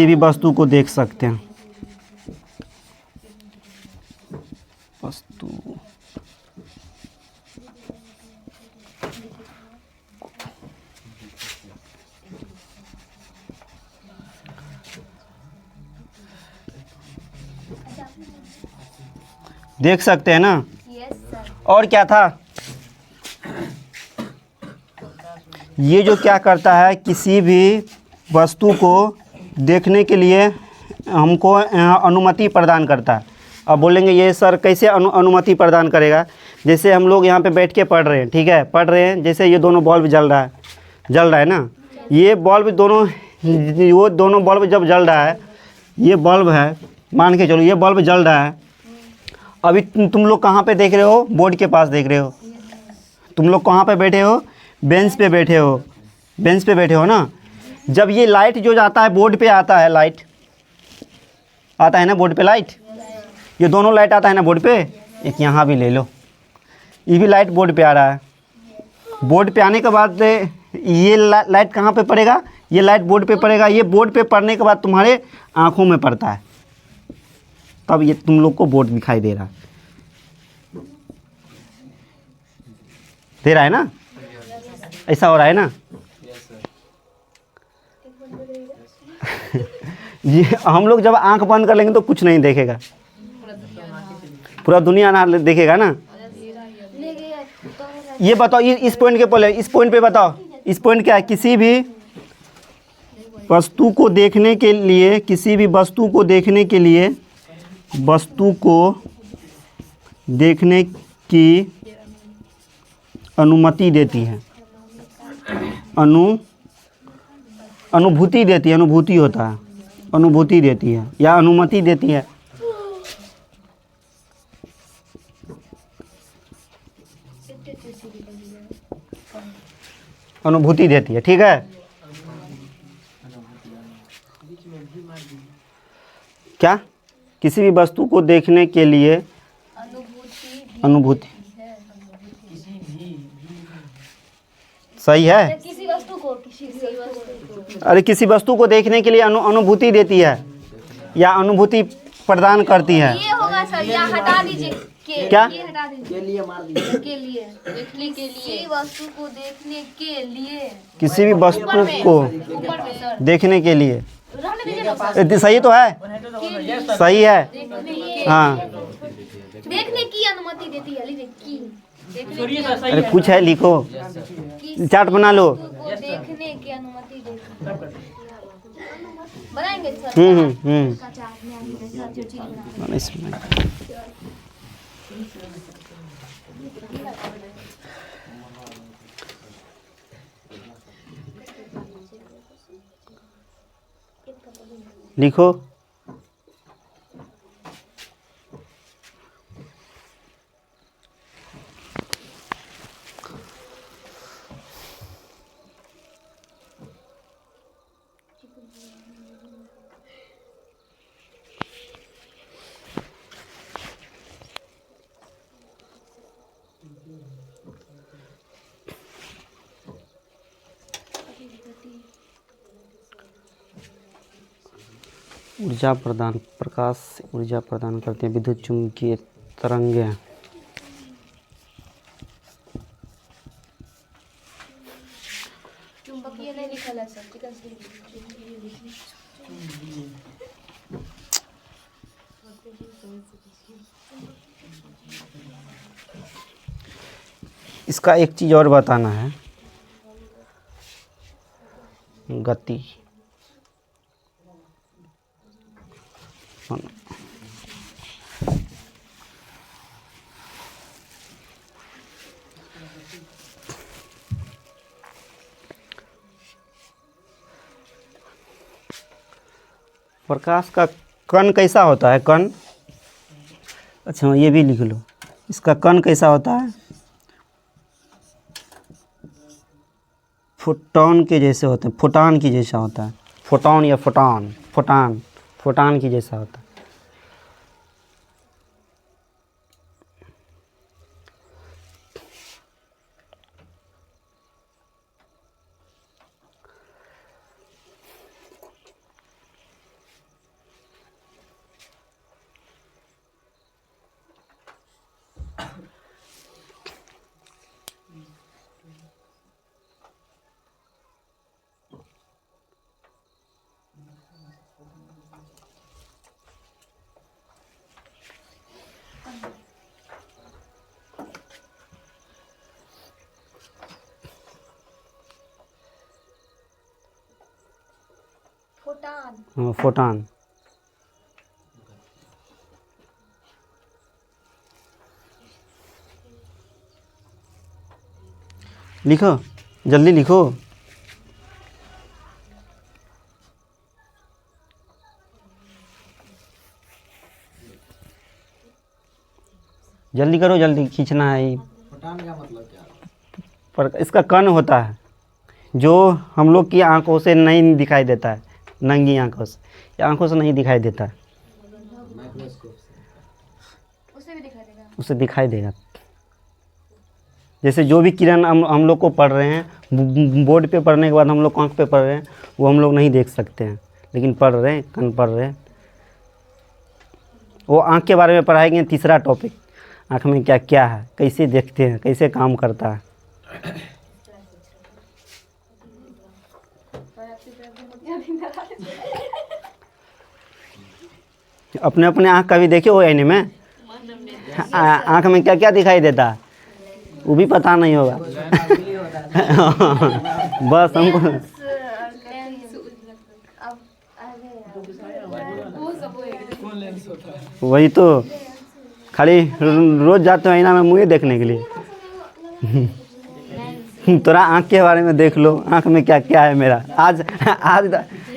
भी वस्तु को देख सकते हैं। वस्तु देख सकते हैं ना? Yes sir. और क्या था? ये जो क्या करता है, किसी भी वस्तु को देखने के लिए हमको अनुमति प्रदान करता है। अब बोलेंगे ये सर कैसे अनुमति प्रदान करेगा? जैसे हम लोग यहाँ पे बैठ के पढ़ रहे हैं, ठीक है, पढ़ रहे हैं, जैसे ये दोनों बल्ब जल रहा है ना, ये बल्ब दोनों बल्ब जब जल रहा है, ये बल्ब है, मान के चलो ये बल्ब जल रहा है। अभी तुम लोग कहाँ पे देख रहे हो? बोर्ड के पास देख रहे हो। तुम लोग कहाँ पे बैठे हो? बेंच पे बैठे हो ना। जब ये लाइट जो जाता है बोर्ड पे आता है, लाइट आता है ना बोर्ड पे, लाइट, ये दोनों लाइट आता है ना बोर्ड पे। एक यहाँ भी ले लो, ये भी लाइट बोर्ड पे आ रहा है। बोर्ड पे आने के बाद ये लाइट कहाँ पे पड़ेगा? ये लाइट बोर्ड पे पड़ेगा। ये बोर्ड पे पड़ने के बाद तुम्हारे आँखों में पड़ता है, तब ये तुम लोग को बोर्ड दिखाई दे रहा है ना? ऐसा हो रहा है ना? ये हम लोग जब आंख बंद कर लेंगे तो कुछ नहीं देखेगा, पूरा दुनिया ना देखेगा ना। ये बताओ इस पॉइंट के पहले, इस पॉइंट पे बताओ, इस पॉइंट क्या है? किसी भी वस्तु को देखने के लिए, वस्तु को देखने की अनुमति देती है, अनुभूति देती है, अनुभूति होता है, अनुभूति देती है या अनुमति देती है। अनुभूति देती है, ठीक है। क्या? किसी भी वस्तु को देखने के लिए अनुभूति। सही है। किसी वस्तु को अरे किसी वस्तु को देखने के लिए अनुभूति देती है या अनुभूति प्रदान करती है। ये होगा सर, या हटा दीजिए क्या? ये हटा दीजिए। के लिए मार दीजिए। के लिए देखने के लिए, किसी वस्तु को देखने के लिए, किसी भी वस्तु को ऊपर में सर देखने के लिए। रहने दीजिए ना सर। सही तो है, सही है। हाँ, देखने की अनुमति देती है। लीजिए की, सुनिए सर, सही अरे है। कुछ है, लिखो, चार्ट बना लो। को देखने की अनुमति देती है। बनाएंगे सर। चार्ट में आगे सर जो चीज बना इसमें लिखो। ऊर्जा प्रदान, प्रकाश से ऊर्जा प्रदान करते हैं विद्युत चुम्बकीय तरंगें। इसका एक चीज़ और बताना है, गति। प्रकाश का कण कैसा होता है? कण, अच्छा ये भी लिख लो, इसका कण कैसा होता है? फोटॉन के जैसे होते हैं, फोटान की जैसा होता है। फोटॉन या फोटान, फोटान, फोटान की जैसा होता है। फोटान। हाँ, फोटान। लिखो, जल्दी लिखो। जल्दी करो, जल्दी खींचना है। फोटान का मतलब क्या? पर इसका कण होता है जो हम लोग की आंखों से नहीं दिखाई देता है, नंगी आंखों से, या आंखों से नहीं दिखाई देता है, माइक्रोस्कोप से। उसे भी दिखाई देगा। उसे दिखाई देगा। जैसे जो भी किरण हम लोग को पढ़ रहे हैं, बोर्ड पे पढ़ने के बाद हम लोग आँख पे पढ़ रहे हैं, वो हम लोग नहीं देख सकते हैं, लेकिन पढ़ रहे हैं, कण पढ़ रहे हैं। वो आँख के बारे में पढ़ाएंगे, तीसरा टॉपिक, आँख में क्या क्या है, कैसे देखते हैं, कैसे काम करता है। अपने अपने आँख का भी देखिए, वो आईने में आँख में क्या क्या दिखाई देता है, वो भी पता नहीं होगा। बस हमको वही तो, खाली रोज जाते हो आईना में मुँह देखने के लिए। थोड़ा आँख के बारे में देख लो, आँख में क्या क्या है मेरा। आज आज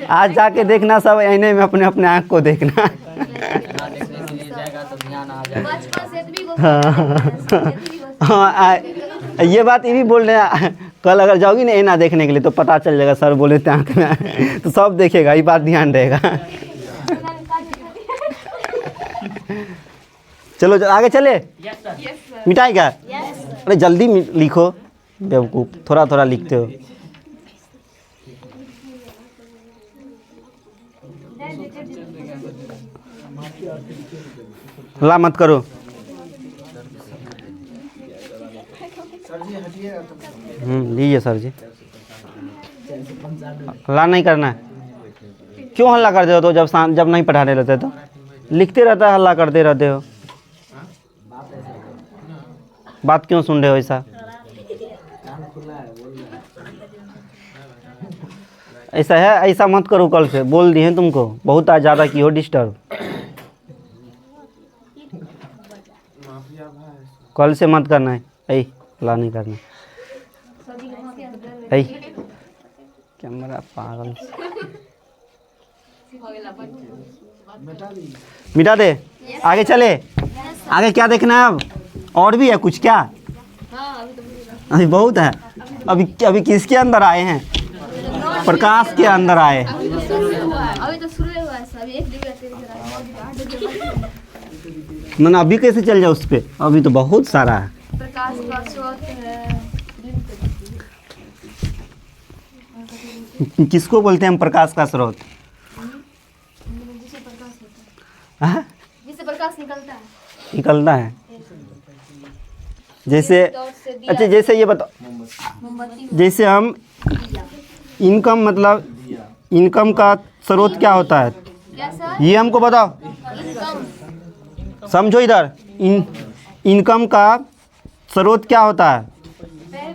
आज जाके देखना, सब आईने में अपने अपने आँख को देखना। देखने के लिए जाएगा तो ध्यान आ जाएगा। बचपन से भी हाँ, ये बात ये भी बोल रहे हैं, कल अगर जाओगी ना आईना देखने के लिए तो पता चल जाएगा, सर बोले थे आँख में, तो सब देखेगा, ये बात ध्यान रहेगा। चलो आगे चले। Yes sir. मिटाई क्या? अरे जल्दी लिखो, बेवकूफ़, थोड़ा थोड़ा लिखते हो। हल्ला मत करो। लीजिए सर जी, हल्ला नहीं करना है। क्यों हल्ला करते हो? तो जब नहीं पढ़ाने रहते तो लिखते रहता है, हल्ला करते रहते हो। बात क्यों सुन रहे हो ऐसा? ऐसा है, ऐसा मत करो, कल से बोल दिए तुमको, बहुत आज ज़्यादा की हो डिस्टर्ब। कल से मत करना है, ऐ ला नहीं करना। ऐ कैमरा पागल, मिटा दे। आगे चले, आगे क्या देखना है अब? और भी है कुछ क्या? अभी बहुत है। अभी किसके अंदर आए हैं? प्रकाश के अंदर आए। अभी तो शुरू हुआ है सर, एक ना अभी कैसे चल जाए उस पे? अभी तो बहुत सारा है। प्रकाश का स्रोत है। किसको बोलते हैं हम प्रकाश का स्रोत? जिससे प्रकाश होता है, हाँ? जिससे प्रकाश निकलता है। निकलता है जैसे, अच्छा जैसे ये बताओ, जैसे हम इनकम, मतलब इनकम का स्रोत क्या होता है? क्या सर? ये हमको बताओ, इनकम। समझो इधर। इनकम का स्रोत क्या होता है?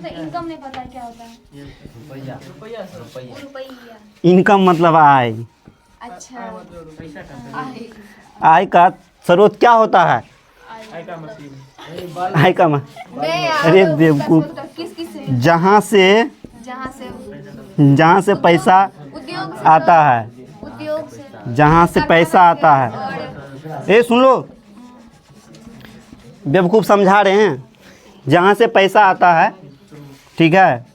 इनकम नहीं पता क्या होता है। रुपया रुपया सर। रुपया रुपया। इनकम मतलब आय। अच्छा। मतलब पैसा का आय का स्रोत क्या होता है? आई का मशीन। आय का नहीं यार, अरे वो बेवकूफ, किस किस से? जहाँ से पैसा उद्योग से। आता है, उद्योग से। जहाँ से पैसा आता है। ए सुन लो, बेवकूफ़ समझा रहे हैं। जहाँ से पैसा आता है, ठीक है,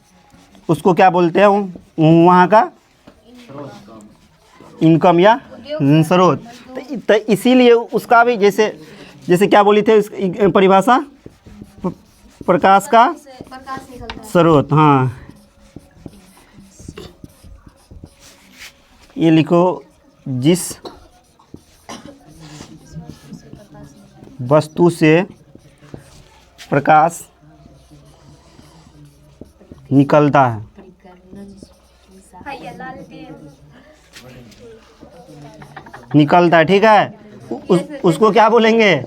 उसको क्या बोलते हैं? वहाँ का इनकम या स्रोत। तो इसीलिए उसका भी जैसे क्या बोली थे परिभाषा? प्रकाश का प्रकाश निकलता है। स्रोत। हाँ, ये लिखो, जिस वस्तु से प्रकाश निकलता है, ठीक है, उसको क्या बोलेंगे?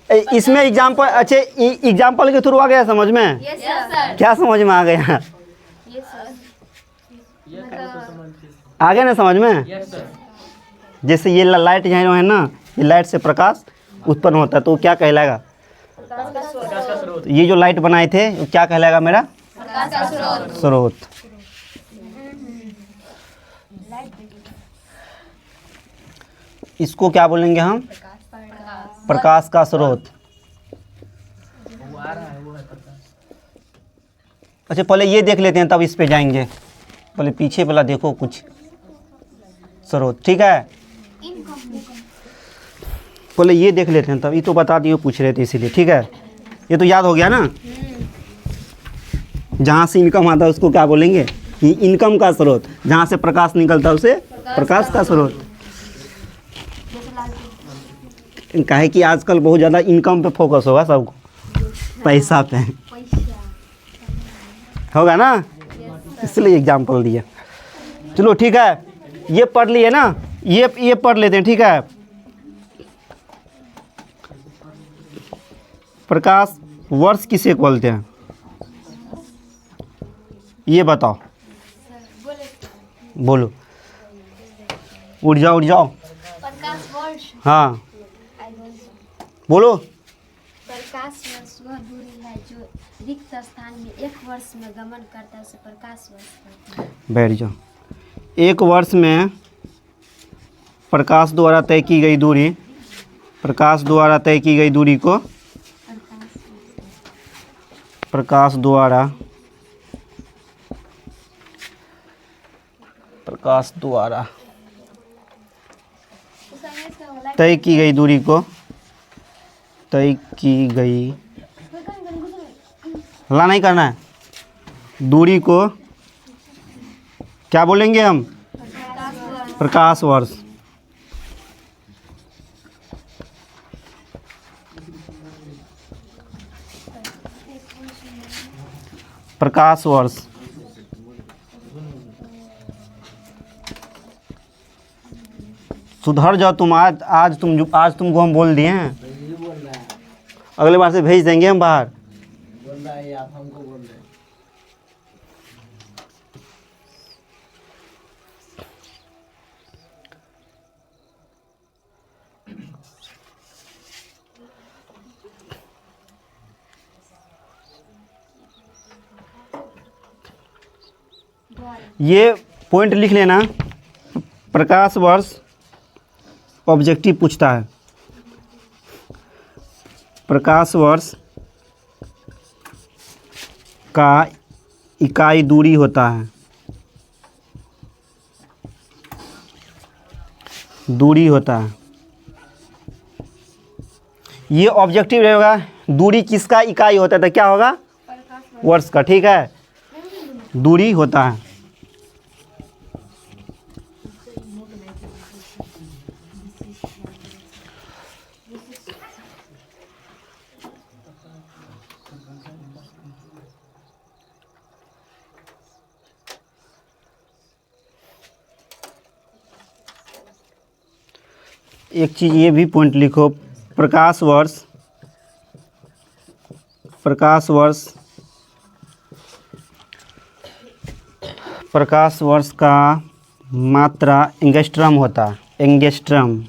इसमें एग्जाम्पल, अच्छे एग्जाम्पल के थ्रू आ गया समझ में? Yes sir. क्या समझ में आ गया? Yes sir. आ गया ना समझ में? Yes sir. जैसे ये लाइट यहाँ है ना, ये लाइट से प्रकाश उत्पन्न होता है, तो क्या कहलाएगा? प्रकाश का स्रोत। तो ये जो लाइट बनाए थे वो क्या कहलाएगा? मेरा प्रकाश का स्रोत। स्रोत। इसको क्या बोलेंगे हम? प्रकाश का स्रोत। वो आ रहा है, वो है प्रकाश। अच्छा, पहले ये देख लेते हैं, तब इस पे जाएंगे। पहले पीछे वाला देखो कुछ स्रोत, ठीक है। पहले ये देख लेते हैं, तब ये तो बता दिए, पूछ रहे थे इसीलिए, ठीक है। ये तो याद हो गया ना? जहाँ से इनकम आता है उसको क्या बोलेंगे? ये इनकम का स्रोत। जहाँ से प्रकाश निकलता है उसे प्रकाश का स्रोत। काहे कि आजकल बहुत ज़्यादा इनकम पे फोकस होगा सबको, पैसा पे होगा ना, इसलिए एग्जाम्पल दिया। चलो ठीक है, ये पढ़ लिए ना, ये पढ़ लेते हैं, ठीक है। प्रकाश वर्ष किसे बोलते हैं? ये बताओ, बोलो, उठ जाओ। प्रकाश वर्ष। हाँ बोलो। प्रकाश वर्ष वह दूरी है जो रिक्त स्थान में एक वर्ष में गमन करता है, उसे प्रकाश वर्ष कहते हैं। बैठ जाओ। एक वर्ष में प्रकाश द्वारा तय की गई दूरी, प्रकाश द्वारा तय की गई दूरी को प्रकाश द्वारा तय की गई दूरी को हल्ला नहीं करना है, दूरी को क्या बोलेंगे हम? प्रकाश वर्ष। प्रकाश वर्ष। सुधर जाओ तुम, आज तुमको हम बोल दिए हैं, अगले बार से भेज देंगे हम बाहर। बोल रहा है, आप हमको बोल रहे हैं। ये पॉइंट लिख लेना। प्रकाश वर्ष ऑब्जेक्टिव पूछता है, प्रकाश वर्ष का इकाई दूरी होता है, दूरी होता है। ये ऑब्जेक्टिव रहेगा, दूरी किसका इकाई होता है, तो क्या होगा? वर्ष का, ठीक है, दूरी होता है। एक चीज़ ये भी पॉइंट लिखो, प्रकाश वर्ष प्रकाश वर्ष का मात्रा एंगस्ट्रम होता है। एंगस्ट्रम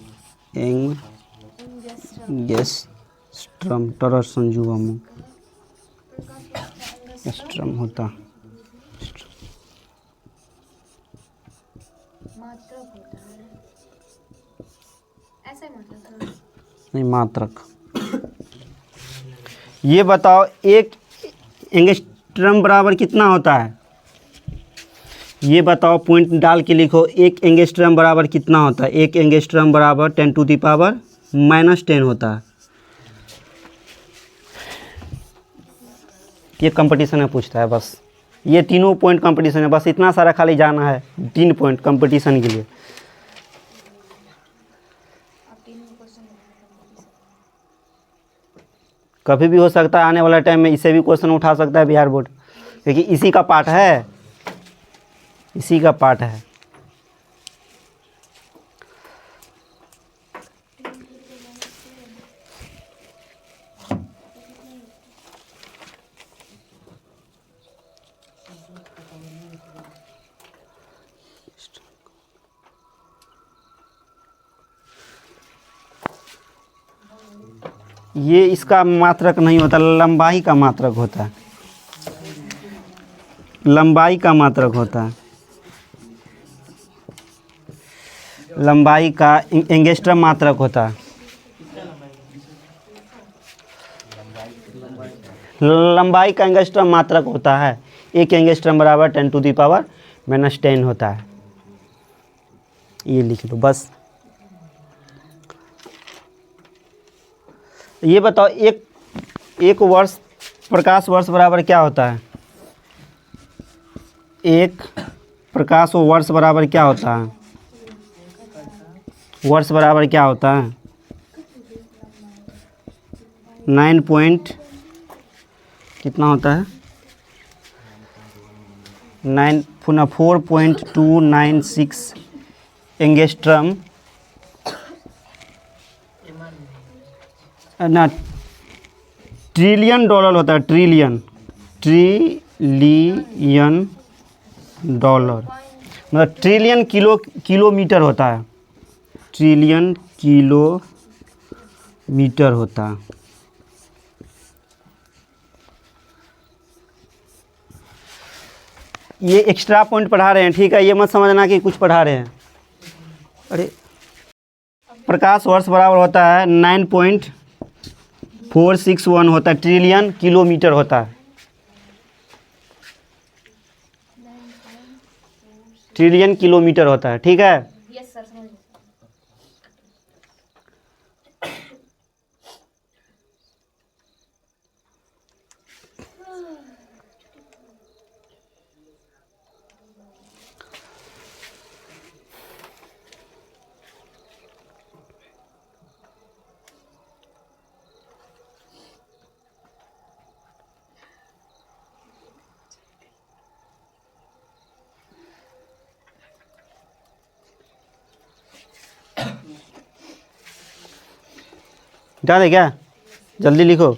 टरस संजुगम एंगस्ट्रम होता। नहीं, मात्रक। ये बताओ एक एंगस्ट्रम बराबर कितना होता है? ये बताओ, पॉइंट डाल के लिखो, एक एंगस्ट्रम बराबर कितना होता है? एक एंगस्ट्रम बराबर 10⁻⁻10 होता है। ये कंपटीशन में पूछता है बस। ये तीनों पॉइंट कंपटीशन है, बस इतना सारा खाली जाना है 3 पॉइंट कंपटीशन के लिए। कभी भी हो सकता है, आने वाला टाइम में इससे भी क्वेश्चन उठा सकता है बिहार बोर्ड, क्योंकि इसी का पार्ट है, इसी का पार्ट है। ये इसका मात्रक नहीं होता, लंबाई का मात्रक होता है। लंबाई का मात्रक होता है। लंबाई का एंगस्ट्रम मात्रक होता है। लंबाई का एंगस्ट्रम मात्रक होता है। एक एंगस्ट्रम बराबर 10⁻⁻10 होता है। ये लिख लो बस। ये बताओ, एक वर्ष, प्रकाश वर्ष बराबर क्या होता है? एक प्रकाश वर्ष बराबर क्या होता है? वर्ष बराबर क्या होता है? 9 पॉइंट कितना होता है? 4.296 एंगस्ट्रम ना, ट्रिलियन डॉलर होता है। ट्रिलियन डॉलर मतलब ट्रिलियन किलोमीटर होता है। ट्रिलियन किलोमीटर होता है। ये एक्स्ट्रा पॉइंट पढ़ा रहे हैं, ठीक है? ये मत समझना कि कुछ पढ़ा रहे हैं। अरे, प्रकाश वर्ष बराबर होता है 9.461 होता है। ट्रिलियन किलोमीटर होता है। ट्रिलियन किलोमीटर होता है, ठीक है? यस सर, समझ। हटा दे क्या? जल्दी लिखो।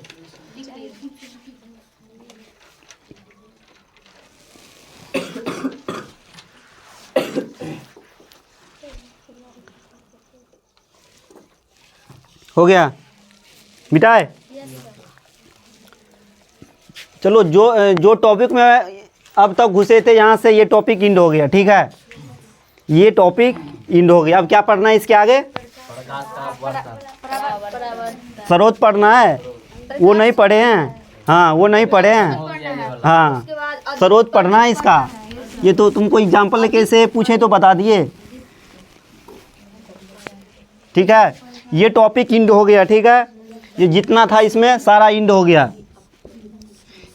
हो गया? मिटाए? चलो, जो टॉपिक में अब तक घुसे थे यहाँ से, ये टॉपिक इंड हो गया, ठीक है? ये टॉपिक इंड हो गया। अब क्या पढ़ना है इसके आगे? स्रोत पढ़ना है। वो नहीं पढ़े हैं? हाँ, वो नहीं पढ़े हैं। हाँ, स्रोत पढ़ना है इसका। ये तो तुमको एग्जाम्पल कैसे पूछे तो बता दिए, ठीक है? ये टॉपिक इंड हो गया, ठीक है? ये जितना था इसमें सारा इंड हो गया।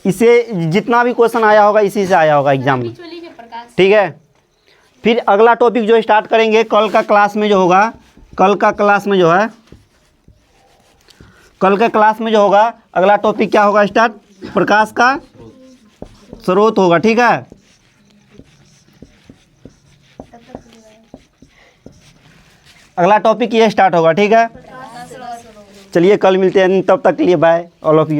इसे जितना भी क्वेश्चन आया होगा इसी से आया होगा एग्जाम में, ठीक है? फिर अगला टॉपिक जो स्टार्ट करेंगे कल का क्लास में जो होगा, कल का क्लास में जो है, कल के क्लास में जो होगा अगला टॉपिक क्या होगा स्टार्ट? प्रकाश का स्रोत होगा, ठीक है? अगला टॉपिक ये स्टार्ट होगा, ठीक है? चलिए कल मिलते हैं, तब तक के लिए बाय ऑल ऑफ यू।